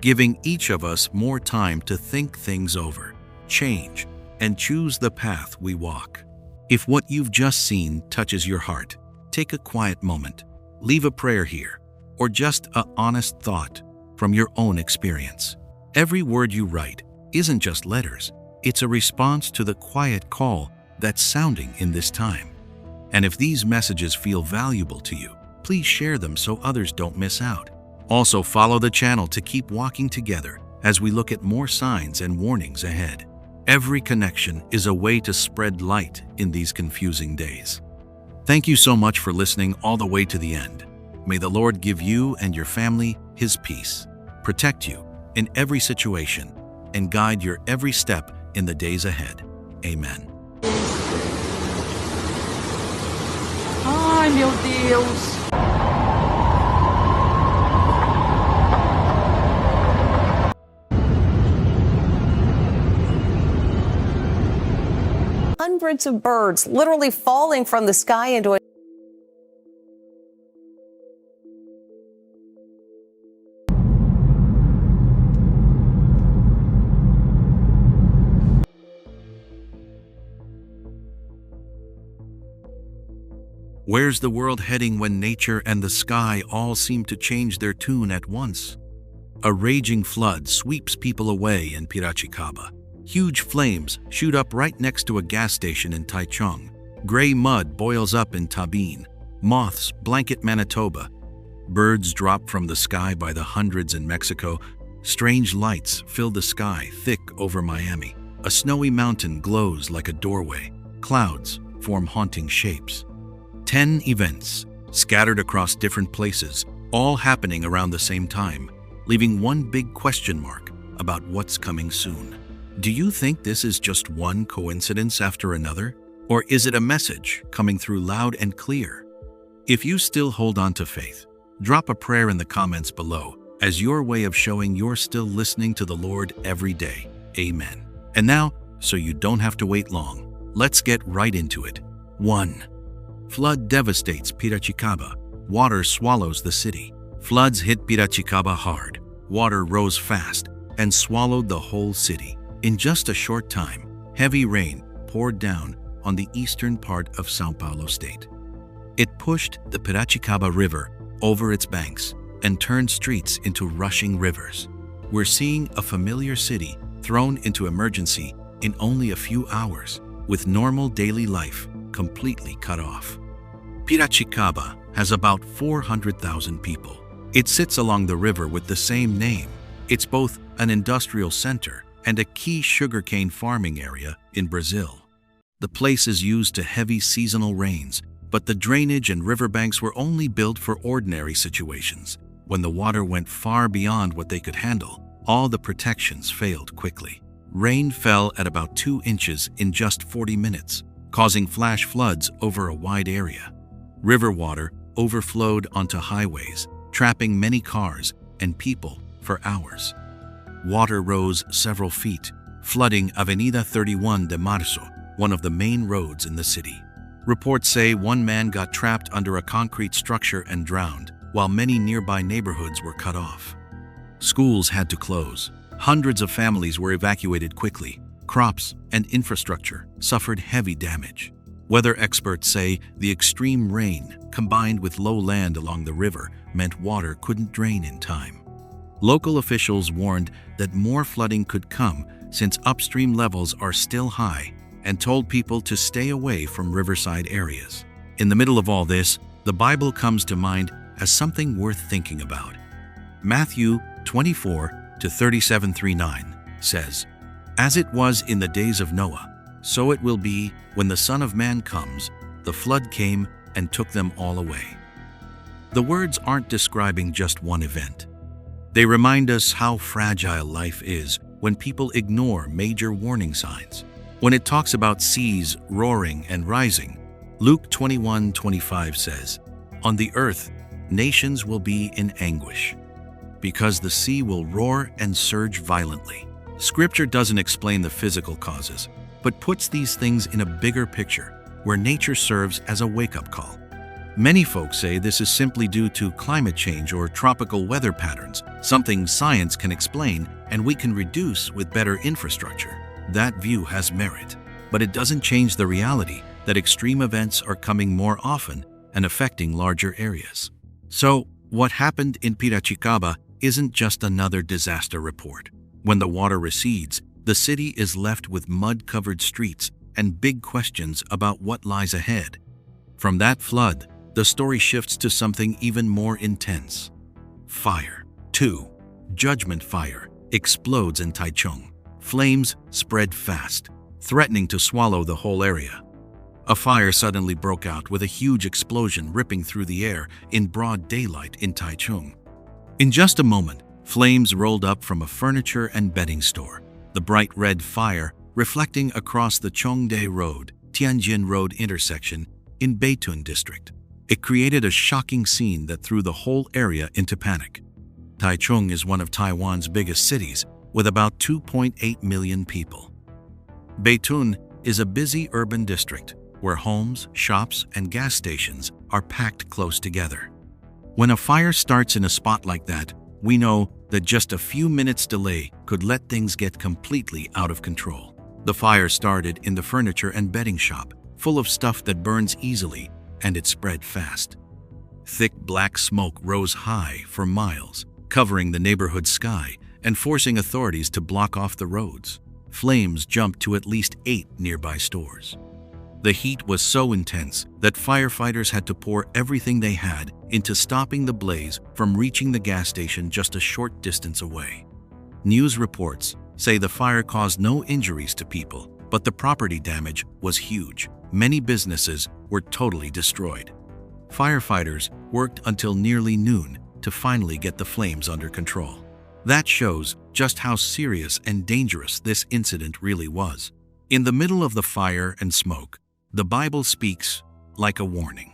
giving each of us more time to think things over, change, and choose the path we walk. If what you've just seen touches your heart, take a quiet moment, leave a prayer here, or just an honest thought from your own experience. Every word you write isn't just letters, it's a response to the quiet call that's sounding in this time. And if these messages feel valuable to you, please share them so others don't miss out. Also, follow the channel to keep walking together as we look at more signs and warnings ahead. Every connection is a way to spread light in these confusing days. Thank you so much for listening all the way to the end. May the Lord give you and your family His peace, protect you in every situation, and guide your every step in the days ahead. Amen. Ai, meu Deus! Hundreds of birds literally falling from the sky into a Where's the world heading when nature and the sky all seem to change their tune at once? A raging flood sweeps people away in Piracicaba. Huge flames shoot up right next to a gas station in Taichung. Gray mud boils up in Tabin. Moths blanket Manitoba. Birds drop from the sky by the hundreds in Mexico. Strange lights fill the sky thick over Miami. A snowy mountain glows like a doorway. Clouds form haunting shapes. 10 events, scattered across different places, all happening around the same time, leaving one big question mark about what's coming soon. Do you think this is just one coincidence after another? Or is it a message coming through loud and clear? If you still hold on to faith, drop a prayer in the comments below as your way of showing you're still listening to the Lord every day. Amen. And now, so you don't have to wait long, let's get right into it. 1. Flood devastates Piracicaba. Water swallows the city. Floods hit Piracicaba hard. Water rose fast and swallowed the whole city. In just a short time, heavy rain poured down on the eastern part of São Paulo state. It pushed the Piracicaba River over its banks and turned streets into rushing rivers. We're seeing a familiar city thrown into emergency in only a few hours, with normal daily life completely cut off. Piracicaba has about 400,000 people. It sits along the river with the same name. It's both an industrial center and a key sugarcane farming area in Brazil. The place is used to heavy seasonal rains, but the drainage and riverbanks were only built for ordinary situations. When the water went far beyond what they could handle, all the protections failed quickly. Rain fell at about 2 inches in just 40 minutes, causing flash floods over a wide area. River water overflowed onto highways, trapping many cars and people for hours. Water rose several feet, flooding Avenida 31 de Marzo, one of the main roads in the city. Reports say one man got trapped under a concrete structure and drowned, while many nearby neighborhoods were cut off. Schools had to close. Hundreds of families were evacuated quickly. Crops and infrastructure suffered heavy damage. Weather experts say the extreme rain, combined with low land along the river, meant water couldn't drain in time. Local officials warned that more flooding could come since upstream levels are still high, and told people to stay away from riverside areas. In the middle of all this, the Bible comes to mind as something worth thinking about. Matthew 24:37-39 says, "As it was in the days of Noah, so it will be when the Son of Man comes. The flood came and took them all away." The words aren't describing just one event. They remind us how fragile life is when people ignore major warning signs. When it talks about seas roaring and rising, Luke 21:25 says, "On the earth, nations will be in anguish, because the sea will roar and surge violently." Scripture doesn't explain the physical causes, but puts these things in a bigger picture, where nature serves as a wake-up call. Many folks say this is simply due to climate change or tropical weather patterns, something science can explain and we can reduce with better infrastructure. That view has merit, but it doesn't change the reality that extreme events are coming more often and affecting larger areas. So, what happened in Piracicaba isn't just another disaster report. When the water recedes, the city is left with mud-covered streets and big questions about what lies ahead. From that flood, the story shifts to something even more intense. Fire. 2. Judgment fire explodes in Taichung. Flames spread fast, threatening to swallow the whole area. A fire suddenly broke out with a huge explosion ripping through the air in broad daylight in Taichung. In just a moment, flames rolled up from a furniture and bedding store, the bright red fire reflecting across the Chongde Road, Tianjin Road intersection in Beitun district. It created a shocking scene that threw the whole area into panic. Taichung is one of Taiwan's biggest cities, with about 2.8 million people. Beitun is a busy urban district where homes, shops, and gas stations are packed close together. When a fire starts in a spot like that, we know that just a few minutes' delay could let things get completely out of control. The fire started in the furniture and bedding shop, full of stuff that burns easily, and it spread fast. Thick black smoke rose high for miles, covering the neighborhood sky and forcing authorities to block off the roads. Flames jumped to at least 8 nearby stores. The heat was so intense that firefighters had to pour everything they had into stopping the blaze from reaching the gas station just a short distance away. News reports say the fire caused no injuries to people, but the property damage was huge. Many businesses were totally destroyed. Firefighters worked until nearly noon to finally get the flames under control. That shows just how serious and dangerous this incident really was. In the middle of the fire and smoke, the Bible speaks like a warning.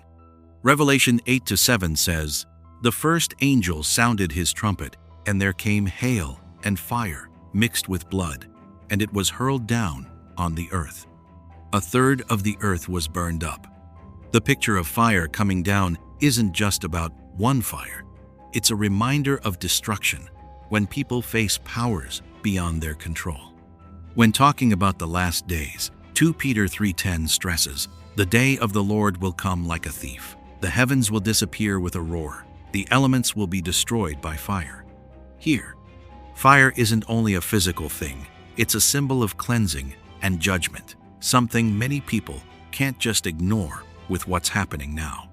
Revelation 8-7 says, "The first angel sounded his trumpet, and there came hail and fire mixed with blood, and it was hurled down on the earth. A third of the earth was burned up." The picture of fire coming down isn't just about one fire. It's a reminder of destruction when people face powers beyond their control. When talking about the last days, 2 Peter 3:10 stresses, "The day of the Lord will come like a thief. The heavens will disappear with a roar. The elements will be destroyed by fire." Here, fire isn't only a physical thing, it's a symbol of cleansing and judgment, something many people can't just ignore with what's happening now.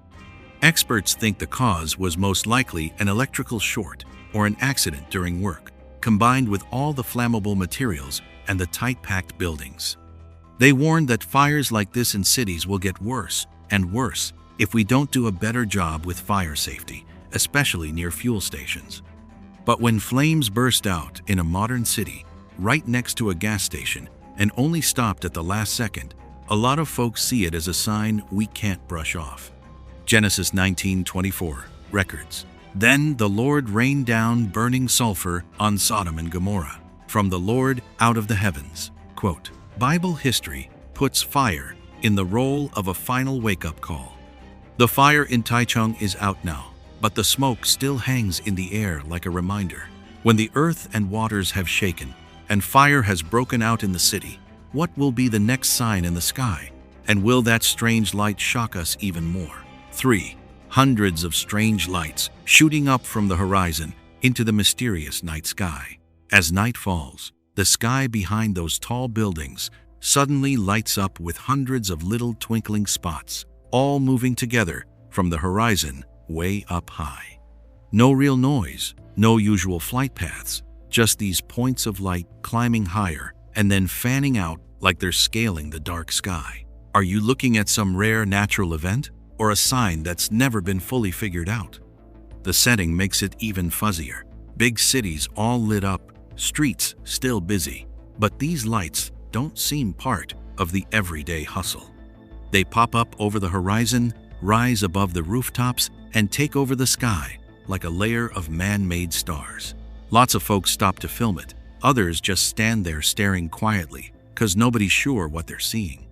Experts think the cause was most likely an electrical short or an accident during work, combined with all the flammable materials and the tight-packed buildings. They warn that fires like this in cities will get worse and worse if we don't do a better job with fire safety, especially near fuel stations. But when flames burst out in a modern city, right next to a gas station, and only stopped at the last second, a lot of folks see it as a sign we can't brush off. Genesis 19:24 records, "Then the Lord rained down burning sulfur on Sodom and Gomorrah from the Lord out of the heavens." Quote, Bible history puts fire in the role of a final wake-up call. The fire in Taichung is out now, but the smoke still hangs in the air like a reminder. When the earth and waters have shaken, and fire has broken out in the city, what will be the next sign in the sky? And will that strange light shock us even more? 3. Hundreds of strange lights shooting up from the horizon into the mysterious night sky. As night falls, the sky behind those tall buildings suddenly lights up with hundreds of little twinkling spots, all moving together from the horizon way up high. No real noise, no usual flight paths, just these points of light climbing higher and then fanning out like they're scaling the dark sky. Are you looking at some rare natural event or a sign that's never been fully figured out? The setting makes it even fuzzier. Big cities all lit up, streets still busy, but these lights don't seem part of the everyday hustle. They pop up over the horizon, rise above the rooftops, and take over the sky like a layer of man-made stars. Lots of folks stop to film it. Others just stand there staring quietly because nobody's sure what they're seeing.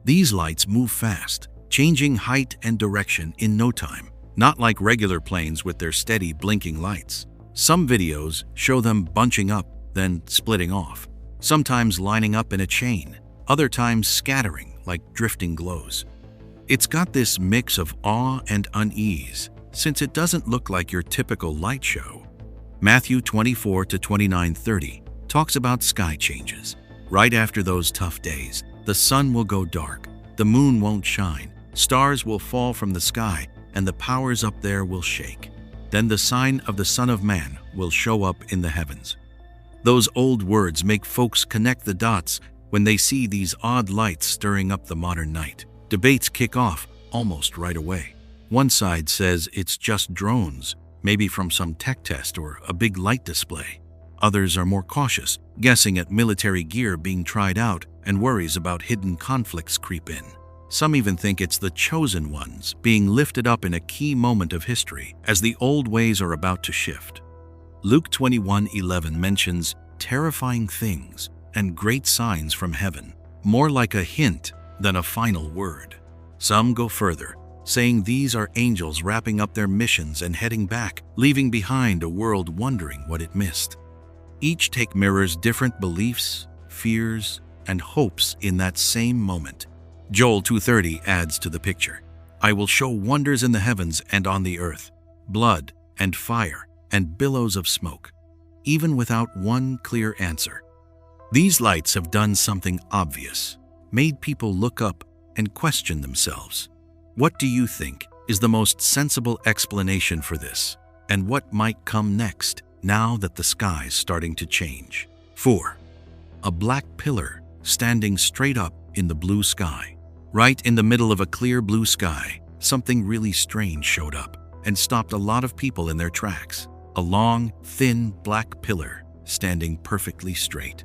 These lights move fast, changing height and direction in no time, not like regular planes with their steady blinking lights. Some videos show them bunching up, then splitting off, sometimes lining up in a chain, other times scattering like drifting glows. It's got this mix of awe and unease, since it doesn't look like your typical light show. Matthew 24:29-30 talks about sky changes. Right after those tough days, the sun will go dark, the moon won't shine, stars will fall from the sky, and the powers up there will shake. Then the sign of the Son of Man will show up in the heavens. Those old words make folks connect the dots when they see these odd lights stirring up the modern night. Debates kick off almost right away. One side says it's just drones, maybe from some tech test or a big light display. Others are more cautious, guessing at military gear being tried out and worries about hidden conflicts creep in. Some even think it's the chosen ones being lifted up in a key moment of history as the old ways are about to shift. Luke 21:11 mentions terrifying things and great signs from heaven, more like a hint than a final word. Some go further, saying these are angels wrapping up their missions and heading back, leaving behind a world wondering what it missed. Each take mirrors different beliefs, fears, and hopes in that same moment. Joel 2:30 adds to the picture, "I will show wonders in the heavens and on the earth, blood and fire and billows of smoke," even without one clear answer. These lights have done something obvious, made people look up and question themselves. What do you think is the most sensible explanation for this? And what might come next now that the sky's starting to change? 4. A black pillar standing straight up in the blue sky. Right in the middle of a clear blue sky, something really strange showed up and stopped a lot of people in their tracks. A long, thin black pillar standing perfectly straight,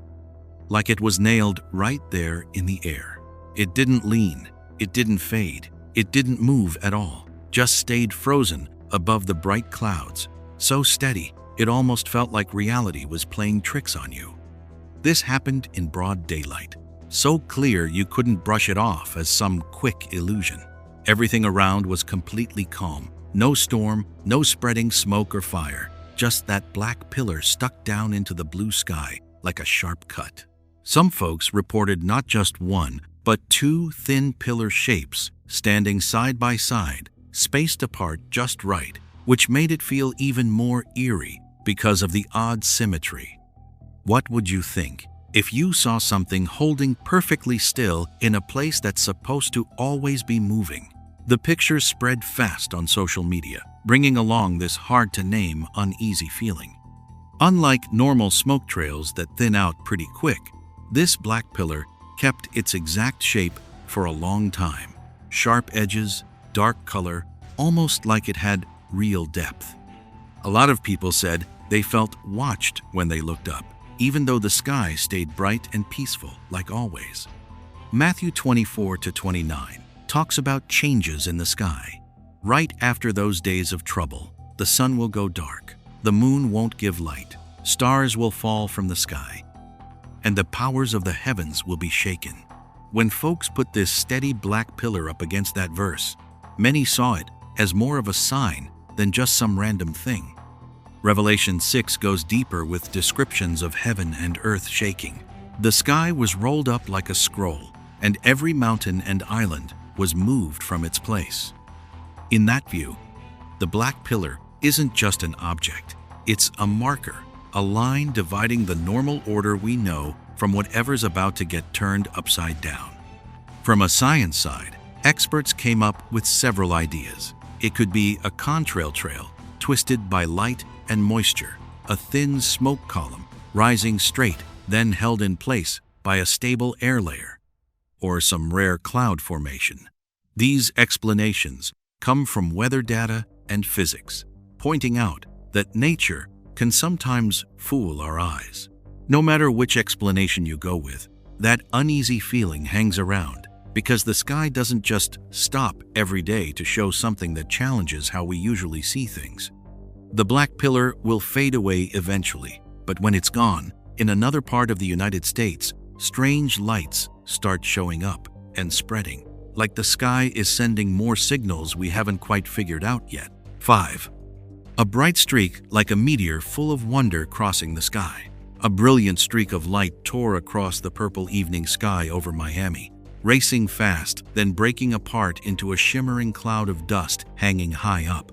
like it was nailed right there in the air. It didn't lean, it didn't fade, it didn't move at all, just stayed frozen above the bright clouds, so steady it almost felt like reality was playing tricks on you. This happened in broad daylight, so clear you couldn't brush it off as some quick illusion. Everything around was completely calm, no storm, no spreading smoke or fire, just that black pillar stuck down into the blue sky like a sharp cut. Some folks reported not just one, but two thin pillar shapes standing side by side, spaced apart just right, which made it feel even more eerie because of the odd symmetry. What would you think if you saw something holding perfectly still in a place that's supposed to always be moving? The pictures spread fast on social media, bringing along this hard-to-name, uneasy feeling. Unlike normal smoke trails that thin out pretty quick, this black pillar kept its exact shape for a long time. Sharp edges, dark color, almost like it had real depth. A lot of people said they felt watched when they looked up, even though the sky stayed bright and peaceful like always. Matthew 24-29 talks about changes in the sky. Right after those days of trouble, the sun will go dark, the moon won't give light, stars will fall from the sky, and the powers of the heavens will be shaken. When folks put this steady black pillar up against that verse, many saw it as more of a sign than just some random thing. Revelation 6 goes deeper with descriptions of heaven and earth shaking. The sky was rolled up like a scroll, and every mountain and island was moved from its place. In that view, the black pillar isn't just an object, it's a marker, a line dividing the normal order we know from whatever's about to get turned upside down. From a science side, experts came up with several ideas. It could be a contrail trail, twisted by light and moisture, a thin smoke column rising straight, then held in place by a stable air layer, or some rare cloud formation. These explanations come from weather data and physics, pointing out that nature can sometimes fool our eyes. No matter which explanation you go with, that uneasy feeling hangs around because the sky doesn't just stop every day to show something that challenges how we usually see things. The black pillar will fade away eventually, but when it's gone, in another part of the United States, strange lights start showing up and spreading, like the sky is sending more signals we haven't quite figured out yet. 5. A bright streak like a meteor full of wonder crossing the sky. A brilliant streak of light tore across the purple evening sky over Miami, racing fast, then breaking apart into a shimmering cloud of dust hanging high up.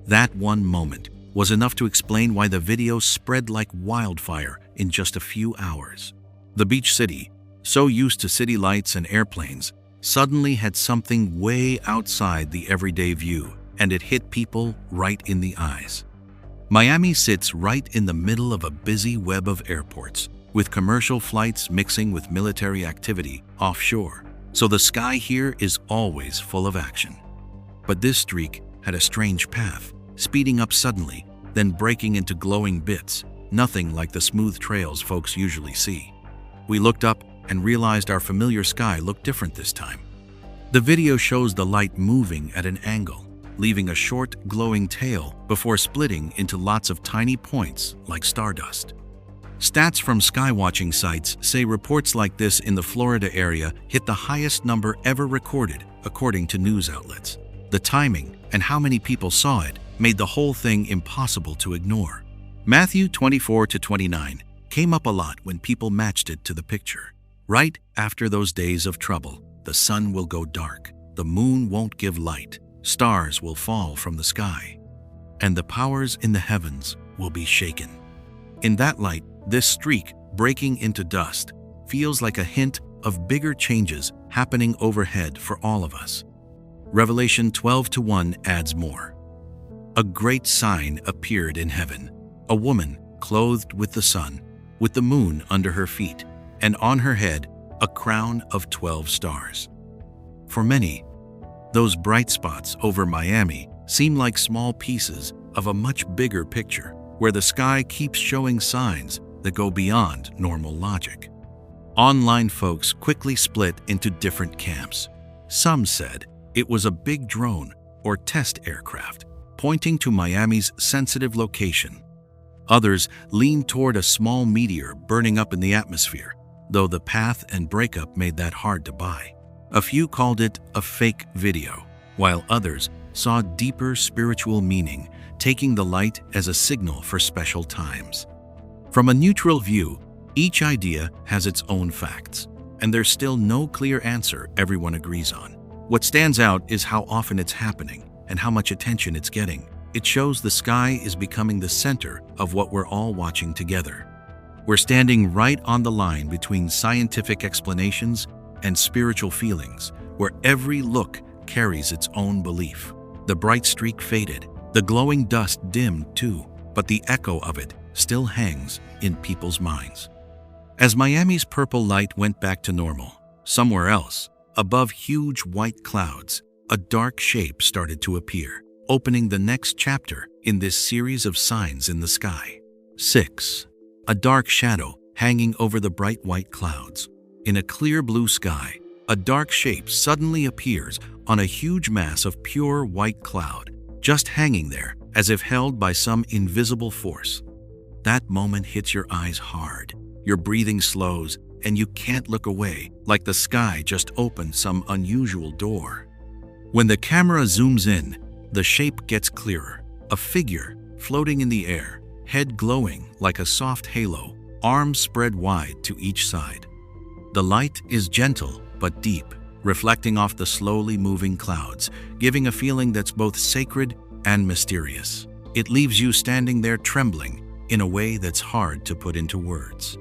That one moment was enough to explain why the video spread like wildfire in just a few hours. The beach city, so used to city lights and airplanes, suddenly had something way outside the everyday view, and it hit people right in the eyes. Miami sits right in the middle of a busy web of airports, with commercial flights mixing with military activity offshore, so the sky here is always full of action. But this streak had a strange path, speeding up suddenly, then breaking into glowing bits, nothing like the smooth trails folks usually see. We looked up and realized our familiar sky looked different this time. The video shows the light moving at an angle, leaving a short, glowing tail before splitting into lots of tiny points like stardust. Stats from skywatching sites say reports like this in the Florida area hit the highest number ever recorded, according to news outlets. The timing and how many people saw it made the whole thing impossible to ignore. Matthew 24-29 came up a lot when people matched it to the picture. Right after those days of trouble, the sun will go dark, the moon won't give light, stars will fall from the sky, and the powers in the heavens will be shaken. In that light, this streak breaking into dust feels like a hint of bigger changes happening overhead for all of us. Revelation 12:1 adds more. A great sign appeared in heaven, a woman clothed with the sun, with the moon under her feet, and on her head a crown of 12 stars. For many, those bright spots over Miami seem like small pieces of a much bigger picture, where the sky keeps showing signs that go beyond normal logic. Online folks quickly split into different camps. Some said it was a big drone or test aircraft, pointing to Miami's sensitive location. Others leaned toward a small meteor burning up in the atmosphere, though the path and breakup made that hard to buy. A few called it a fake video, while others saw deeper spiritual meaning, taking the light as a signal for special times. From a neutral view, each idea has its own facts, and there's still no clear answer everyone agrees on. What stands out is how often it's happening and how much attention it's getting. It shows the sky is becoming the center of what we're all watching together. We're standing right on the line between scientific explanations and spiritual feelings, where every look carries its own belief. The bright streak faded, the glowing dust dimmed too, but the echo of it still hangs in people's minds. As Miami's purple light went back to normal, somewhere else, above huge white clouds, a dark shape started to appear, opening the next chapter in this series of signs in the sky. 6. A dark shadow hanging over the bright white clouds. In a clear blue sky, a dark shape suddenly appears on a huge mass of pure white cloud, just hanging there as if held by some invisible force. That moment hits your eyes hard. Your breathing slows, and you can't look away, like the sky just opened some unusual door. When the camera zooms in, the shape gets clearer. A figure floating in the air, head glowing like a soft halo, arms spread wide to each side. The light is gentle but deep, reflecting off the slowly moving clouds, giving a feeling that's both sacred and mysterious. It leaves you standing there trembling in a way that's hard to put into words.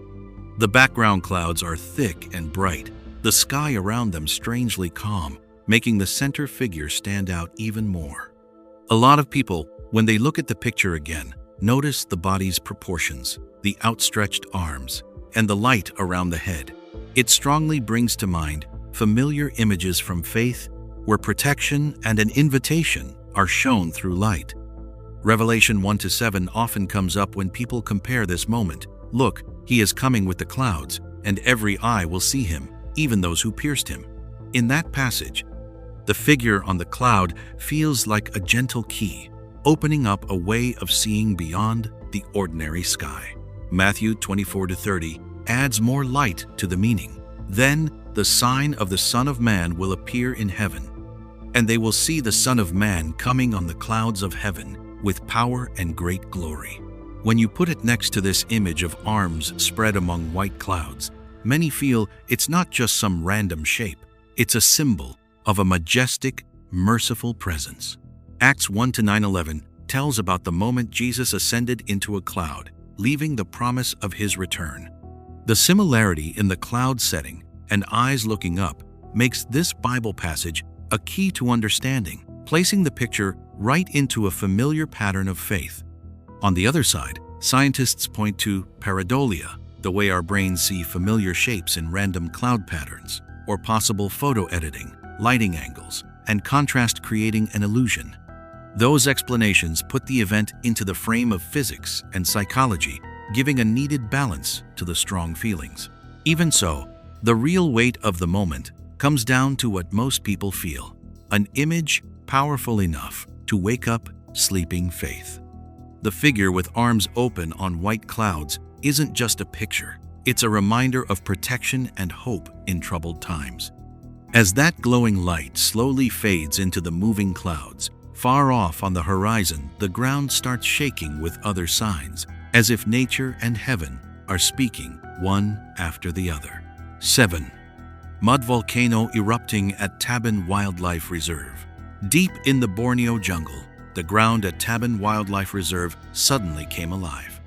The background clouds are thick and bright, the sky around them strangely calm, making the center figure stand out even more. A lot of people, when they look at the picture again, notice the body's proportions, the outstretched arms, and the light around the head. It strongly brings to mind familiar images from faith, where protection and an invitation are shown through light. Revelation 1-7 often comes up when people compare this moment. Look, he is coming with the clouds, and every eye will see him, even those who pierced him. In that passage, the figure on the cloud feels like a gentle key, opening up a way of seeing beyond the ordinary sky. Matthew 24-30 adds more light to the meaning. Then the sign of the Son of Man will appear in heaven, and they will see the Son of Man coming on the clouds of heaven with power and great glory. When you put it next to this image of arms spread among white clouds, many feel it's not just some random shape, it's a symbol of a majestic, merciful presence. Acts 1-9-11 tells about the moment Jesus ascended into a cloud, leaving the promise of his return. The similarity in the cloud setting and eyes looking up makes this Bible passage a key to understanding, placing the picture right into a familiar pattern of faith. On the other side, scientists point to pareidolia, the way our brains see familiar shapes in random cloud patterns, or possible photo editing, lighting angles, and contrast creating an illusion. Those explanations put the event into the frame of physics and psychology, giving a needed balance to the strong feelings. Even so, the real weight of the moment comes down to what most people feel, an image powerful enough to wake up sleeping faith. The figure with arms open on white clouds isn't just a picture, it's a reminder of protection and hope in troubled times. As that glowing light slowly fades into the moving clouds, far off on the horizon, the ground starts shaking with other signs, as if nature and heaven are speaking one after the other. 7. Mud volcano erupting at Taban Wildlife Reserve. Deep in the Borneo jungle, the ground at Taban Wildlife Reserve suddenly came alive.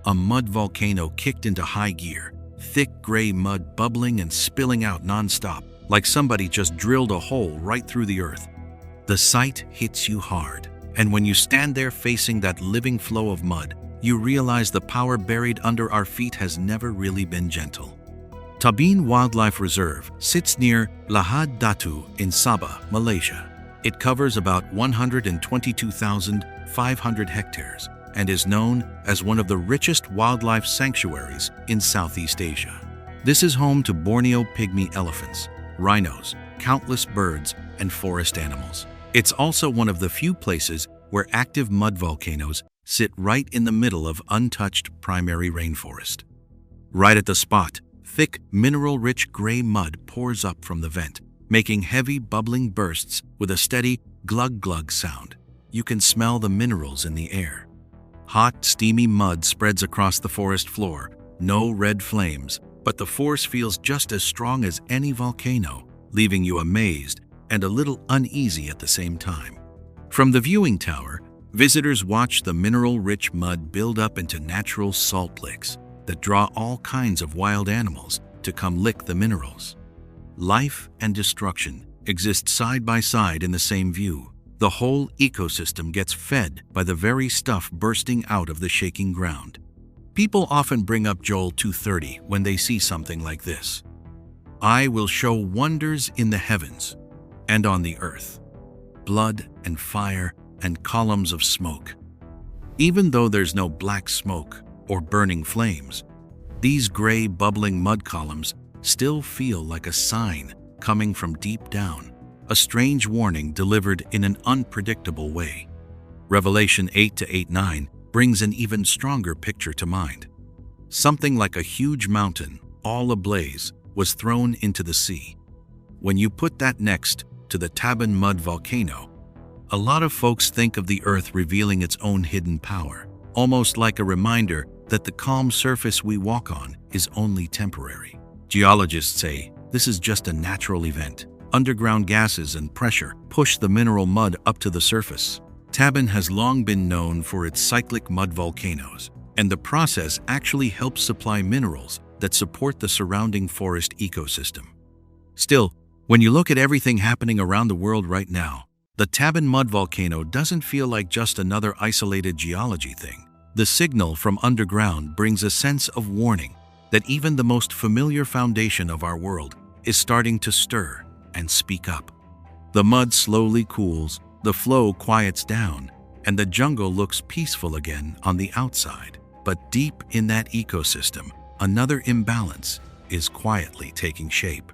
A mud volcano kicked into high gear, thick gray mud bubbling and spilling out nonstop, like somebody just drilled a hole right through the earth. The sight hits you hard, and when you stand there facing that living flow of mud, you realize the power buried under our feet has never really been gentle. Taban Wildlife Reserve sits near Lahad Datu in Sabah, Malaysia. It covers about 122,500 hectares and is known as one of the richest wildlife sanctuaries in Southeast Asia. This is home to Borneo pygmy elephants, rhinos, countless birds, and forest animals. It's also one of the few places where active mud volcanoes sit right in the middle of untouched primary rainforest. Right at the spot, thick, mineral-rich gray mud pours up from the vent, making heavy, bubbling bursts with a steady glug-glug sound. You can smell the minerals in the air. Hot, steamy mud spreads across the forest floor, no red flames, but the force feels just as strong as any volcano, leaving you amazed and a little uneasy at the same time. From the viewing tower, visitors watch the mineral-rich mud build up into natural salt licks that draw all kinds of wild animals to come lick the minerals. Life and destruction exist side by side in the same view. The whole ecosystem gets fed by the very stuff bursting out of the shaking ground. People often bring up Joel 2:30 when they see something like this. I will show wonders in the heavens and on the earth. blood and fire and columns of smoke. Even though there's no black smoke or burning flames, these gray bubbling mud columns still feel like a sign coming from deep down, a strange warning delivered in an unpredictable way. Revelation 8-9 brings an even stronger picture to mind. Something like a huge mountain, all ablaze, was thrown into the sea. When you put that next to the Taban mud volcano, a lot of folks think of the earth revealing its own hidden power, almost like a reminder that the calm surface we walk on is only temporary. Geologists say this is just a natural event. Underground gases and pressure push the mineral mud up to the surface. Taban has long been known for its cyclic mud volcanoes, and the process actually helps supply minerals that support the surrounding forest ecosystem. Still, when you look at everything happening around the world right now, the Taban mud volcano doesn't feel like just another isolated geology thing. The signal from underground brings a sense of warning that even the most familiar foundation of our world is starting to stir and speak up. The mud slowly cools, the flow quiets down, and the jungle looks peaceful again on the outside. But deep in that ecosystem, another imbalance is quietly taking shape.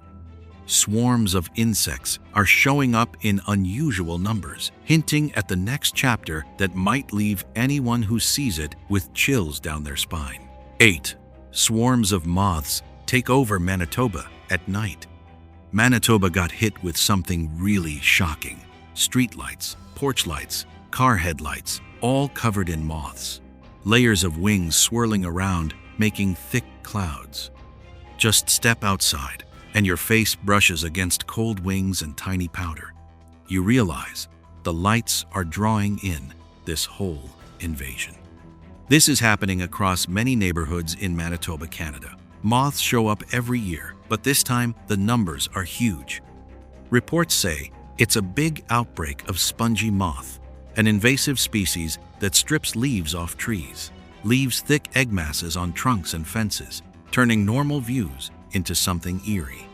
Swarms of insects are showing up in unusual numbers, hinting at the next chapter that might leave anyone who sees it with chills down their spine. 8. Swarms of moths take over Manitoba at night. Manitoba got hit with something really shocking. Streetlights, porch lights, car headlights, all covered in moths. Layers of wings swirling around, making thick clouds. Just step outside, and your face brushes against cold wings and tiny powder. You realize the lights are drawing in this whole invasion. This is happening across many neighborhoods in Manitoba, Canada. Moths show up every year, but this time the numbers are huge. Reports say it's a big outbreak of spongy moth, an invasive species that strips leaves off trees, leaves thick egg masses on trunks and fences, turning normal views into something eerie.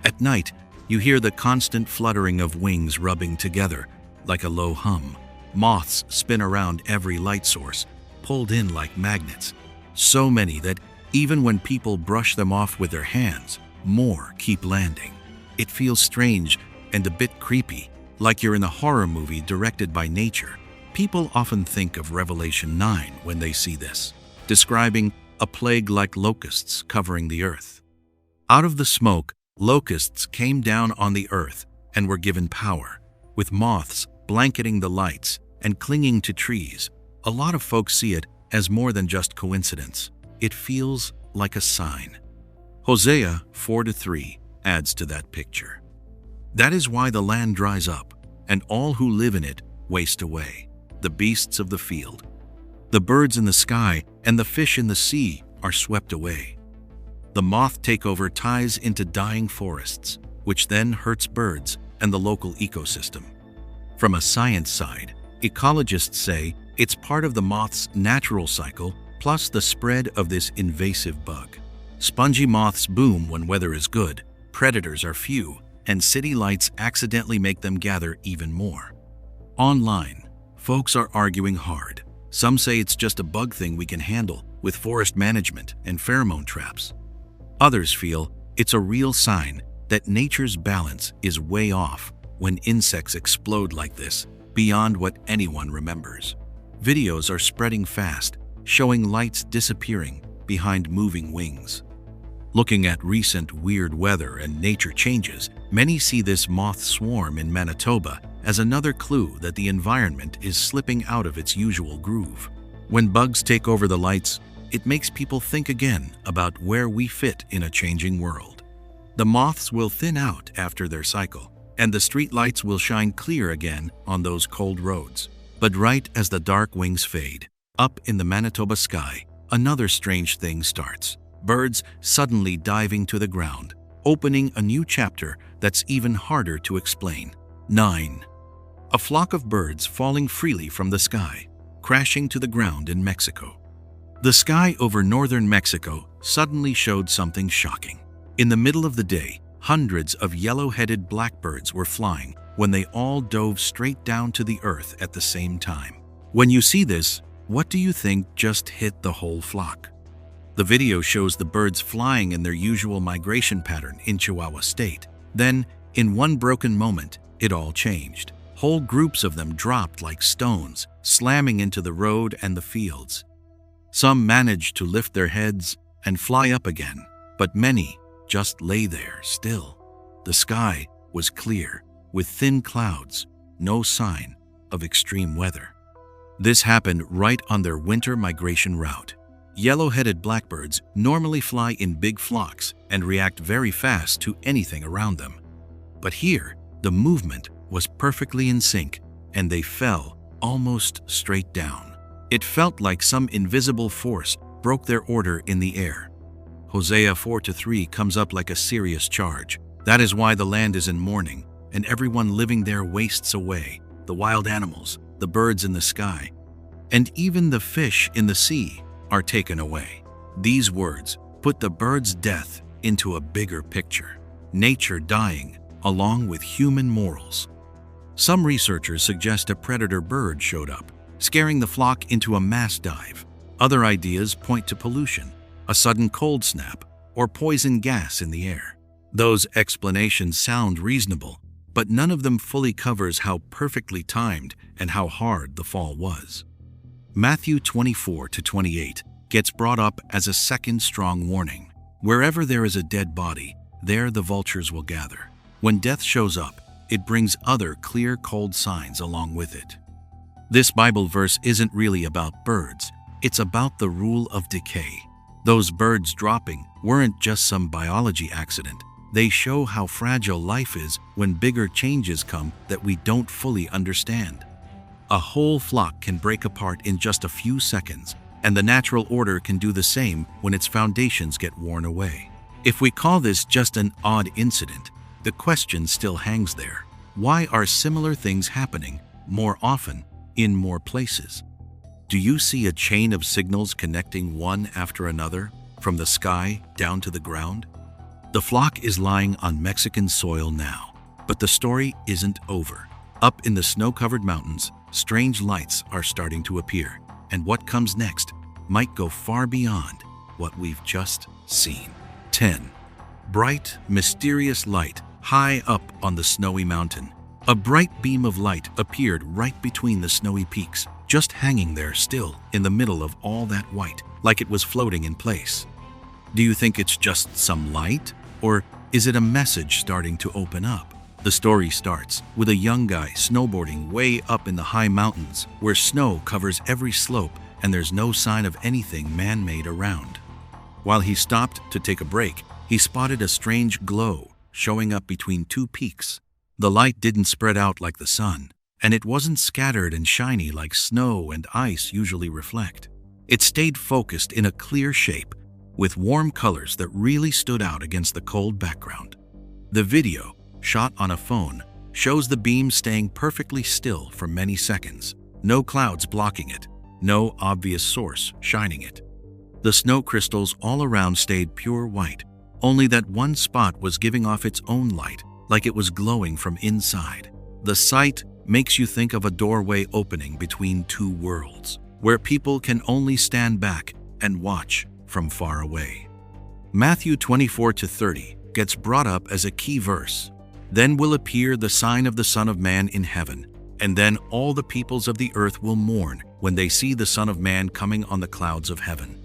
At night, you hear the constant fluttering of wings rubbing together like a low hum. Moths spin around every light source, pulled in like magnets. So many that even when people brush them off with their hands, more keep landing. It feels strange and a bit creepy, like you're in a horror movie directed by nature. People often think of Revelation 9 when they see this, describing a plague like locusts covering the earth. Out of the smoke, locusts came down on the earth and were given power, with moths blanketing the lights and clinging to trees. A lot of folks see it as more than just coincidence. It feels like a sign. Hosea 4-3 adds to that picture. That is why the land dries up, and all who live in it waste away. The beasts of the field, the birds in the sky, and the fish in the sea are swept away. The moth takeover ties into dying forests, which then hurts birds and the local ecosystem. From a science side, ecologists say it's part of the moth's natural cycle, plus the spread of this invasive bug. Spongy moths boom when weather is good, predators are few, and city lights accidentally make them gather even more. Online, folks are arguing hard. Some say it's just a bug thing we can handle with forest management and pheromone traps. Others feel it's a real sign that nature's balance is way off when insects explode like this, beyond what anyone remembers. Videos are spreading fast, showing lights disappearing behind moving wings. Looking at recent weird weather and nature changes, many see this moth swarm in Manitoba as another clue that the environment is slipping out of its usual groove. When bugs take over the lights, it makes people think again about where we fit in a changing world. The moths will thin out after their cycle, and the street lights will shine clear again on those cold roads. But right as the dark wings fade, up in the Manitoba sky, another strange thing starts. Birds suddenly diving to the ground, opening a new chapter that's even harder to explain. 9. A flock of birds falling freely from the sky, crashing to the ground in Mexico. The sky over northern Mexico suddenly showed something shocking. In the middle of the day, hundreds of yellow-headed blackbirds were flying, when they all dove straight down to the earth at the same time. When you see this, what do you think just hit the whole flock? The video shows the birds flying in their usual migration pattern in Chihuahua State. Then, in one broken moment, it all changed. Whole groups of them dropped like stones, slamming into the road and the fields. Some managed to lift their heads and fly up again, but many just lay there still. The sky was clear, with thin clouds, no sign of extreme weather. This happened right on their winter migration route. Yellow-headed blackbirds normally fly in big flocks and react very fast to anything around them. But here, the movement was perfectly in sync, and they fell almost straight down. It felt like some invisible force broke their order in the air. Hosea 4:3 comes up like a serious charge. That is why the land is in mourning, and everyone living there wastes away, the wild animals, the birds in the sky, and even the fish in the sea are taken away. These words put the bird's death into a bigger picture, nature dying along with human morals. Some researchers suggest a predator bird showed up, scaring the flock into a mass dive. Other ideas point to pollution, a sudden cold snap, or poison gas in the air. Those explanations sound reasonable, but none of them fully covers how perfectly timed and how hard the fall was. Matthew 24-28 gets brought up as a second strong warning. Wherever there is a dead body, there the vultures will gather. When death shows up, it brings other clear, cold signs along with it. This Bible verse isn't really about birds, it's about the rule of decay. Those birds dropping weren't just some biology accident. They show how fragile life is when bigger changes come that we don't fully understand. A whole flock can break apart in just a few seconds, and the natural order can do the same when its foundations get worn away. If we call this just an odd incident, the question still hangs there. Why are similar things happening more often in more places? Do you see a chain of signals connecting one after another, from the sky down to the ground? The flock is lying on Mexican soil now, but the story isn't over. Up in the snow-covered mountains, strange lights are starting to appear, and what comes next might go far beyond what we've just seen. 10. Bright, mysterious light high up on the snowy mountain. A bright beam of light appeared right between the snowy peaks, just hanging there still in the middle of all that white, like it was floating in place. Do you think it's just some light, or is it a message starting to open up? The story starts with a young guy snowboarding way up in the high mountains where snow covers every slope and there's no sign of anything man-made around. While he stopped to take a break, he spotted a strange glow showing up between two peaks. The light didn't spread out like the sun, and it wasn't scattered and shiny like snow and ice usually reflect. It stayed focused in a clear shape with warm colors that really stood out against the cold background. The video, shot on a phone, shows the beam staying perfectly still for many seconds. No clouds blocking it, no obvious source shining it. The snow crystals all around stayed pure white, only that one spot was giving off its own light, like it was glowing from inside. The sight makes you think of a doorway opening between two worlds, where people can only stand back and watch from far away. Matthew 24-30 gets brought up as a key verse. Then will appear the sign of the Son of Man in heaven, and then all the peoples of the earth will mourn when they see the Son of Man coming on the clouds of heaven,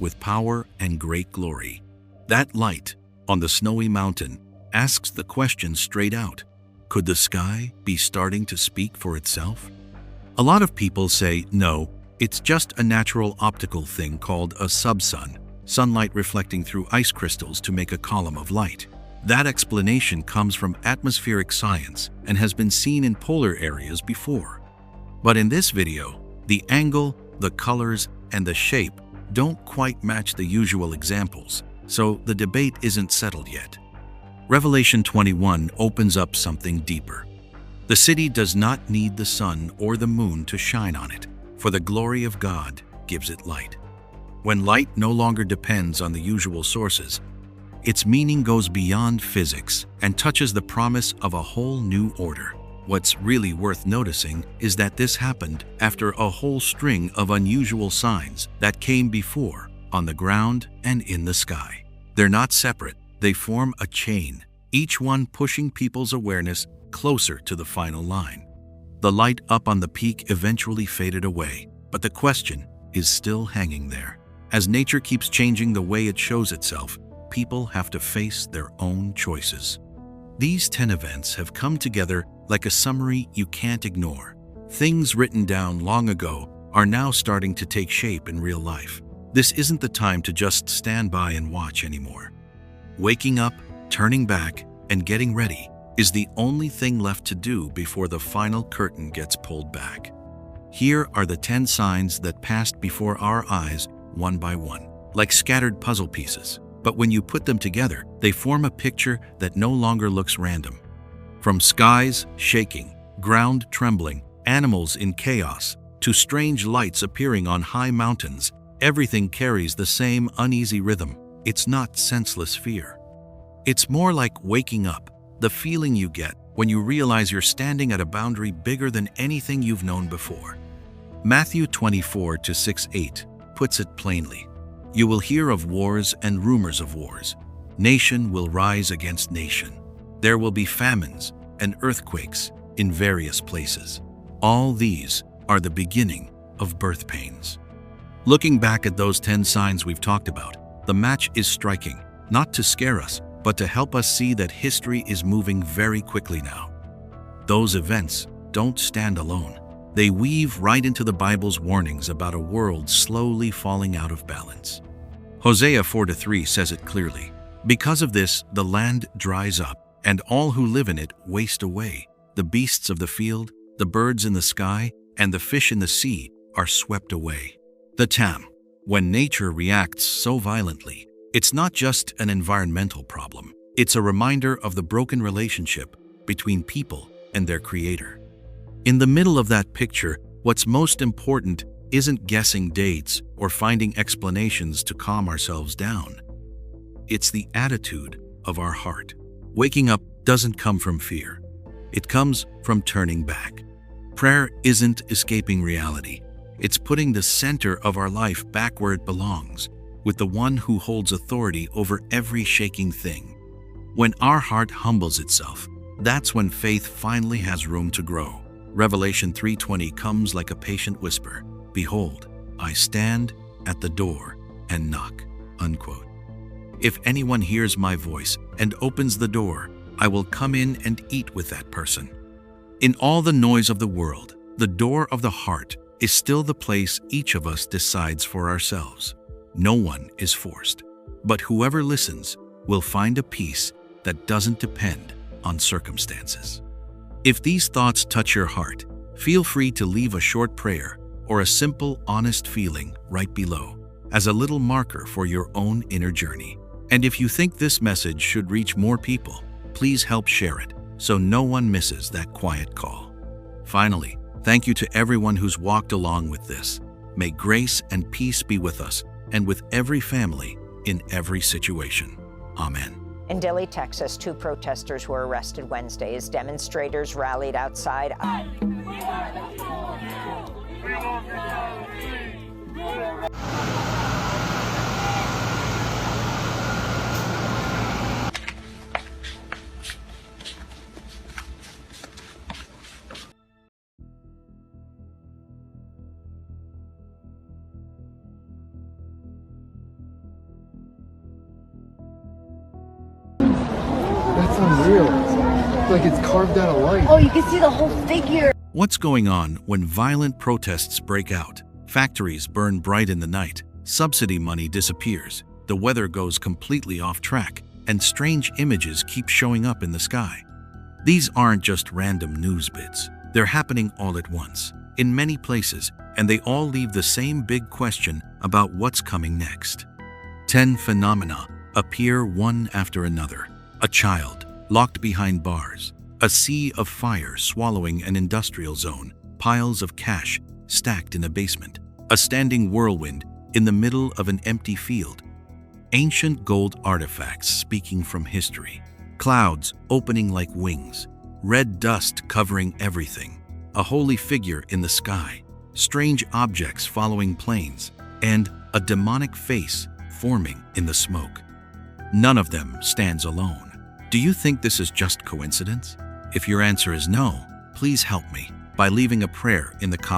with power and great glory. That light on the snowy mountain asks the question straight out. Could the sky be starting to speak for itself? A lot of people say, no, it's just a natural optical thing called a subsun, sunlight reflecting through ice crystals to make a column of light. That explanation comes from atmospheric science and has been seen in polar areas before. But in this video, the angle, the colors, and the shape don't quite match the usual examples, so the debate isn't settled yet. Revelation 21 opens up something deeper. The city does not need the sun or the moon to shine on it, for the glory of God gives it light. When light no longer depends on the usual sources, its meaning goes beyond physics and touches the promise of a whole new order. What's really worth noticing is that this happened after a whole string of unusual signs that came before, on the ground and in the sky. They're not separate, they form a chain, each one pushing people's awareness closer to the final line. The light up on the peak eventually faded away, but the question is still hanging there. As nature keeps changing the way it shows itself, people have to face their own choices. These 10 events have come together like a summary you can't ignore. Things written down long ago are now starting to take shape in real life. This isn't the time to just stand by and watch anymore. Waking up, turning back, and getting ready is the only thing left to do before the final curtain gets pulled back. Here are the 10 signs that passed before our eyes one by one, like scattered puzzle pieces. But when you put them together, they form a picture that no longer looks random. From skies shaking, ground trembling, animals in chaos, to strange lights appearing on high mountains, everything carries the same uneasy rhythm. It's not senseless fear. It's more like waking up, the feeling you get when you realize you're standing at a boundary bigger than anything you've known before. Matthew 24:6-8 puts it plainly. You will hear of wars and rumors of wars. Nation will rise against nation. There will be famines and earthquakes in various places. All these are the beginning of birth pains. Looking back at those 10 signs we've talked about, the match is striking, not to scare us, but to help us see that history is moving very quickly now. Those events don't stand alone. They weave right into the Bible's warnings about a world slowly falling out of balance. Hosea 4:3 says it clearly. Because of this, the land dries up, and all who live in it waste away. The beasts of the field, the birds in the sky, and the fish in the sea are swept away. The Tam. When nature reacts so violently, it's not just an environmental problem. It's a reminder of the broken relationship between people and their creator. In the middle of that picture, what's most important isn't guessing dates or finding explanations to calm ourselves down. It's the attitude of our heart. Waking up doesn't come from fear. It comes from turning back. Prayer isn't escaping reality. It's putting the center of our life back where it belongs, with the one who holds authority over every shaking thing. When our heart humbles itself, that's when faith finally has room to grow. Revelation 3:20 comes like a patient whisper. Behold, I stand at the door and knock. Unquote. If anyone hears my voice and opens the door, I will come in and eat with that person. In all the noise of the world, the door of the heart is still the place each of us decides for ourselves. No one is forced, but whoever listens will find a peace that doesn't depend on circumstances. If these thoughts touch your heart, feel free to leave a short prayer or a simple, honest feeling right below as a little marker for your own inner journey. And if you think this message should reach more people, please help share it so no one misses that quiet call. Finally, thank you to everyone who's walked along with this. May grace and peace be with us and with every family in every situation. Amen. In Dilley, Texas, 2 protesters were arrested Wednesday as demonstrators rallied outside. That's unreal. It's like it's carved out of light. Oh, you can see the whole figure. What's going on when violent protests break out? Factories burn bright in the night, subsidy money disappears, the weather goes completely off track, and strange images keep showing up in the sky. These aren't just random news bits. They're happening all at once, in many places, and they all leave the same big question about what's coming next. 10 phenomena appear one after another. A child locked behind bars, a sea of fire swallowing an industrial zone, piles of cash stacked in a basement, a standing whirlwind in the middle of an empty field, ancient gold artifacts speaking from history, clouds opening like wings, red dust covering everything, a holy figure in the sky, strange objects following planes, and a demonic face forming in the smoke. None of them stands alone. Do you think this is just coincidence? If your answer is no, please help me by leaving a prayer in the comments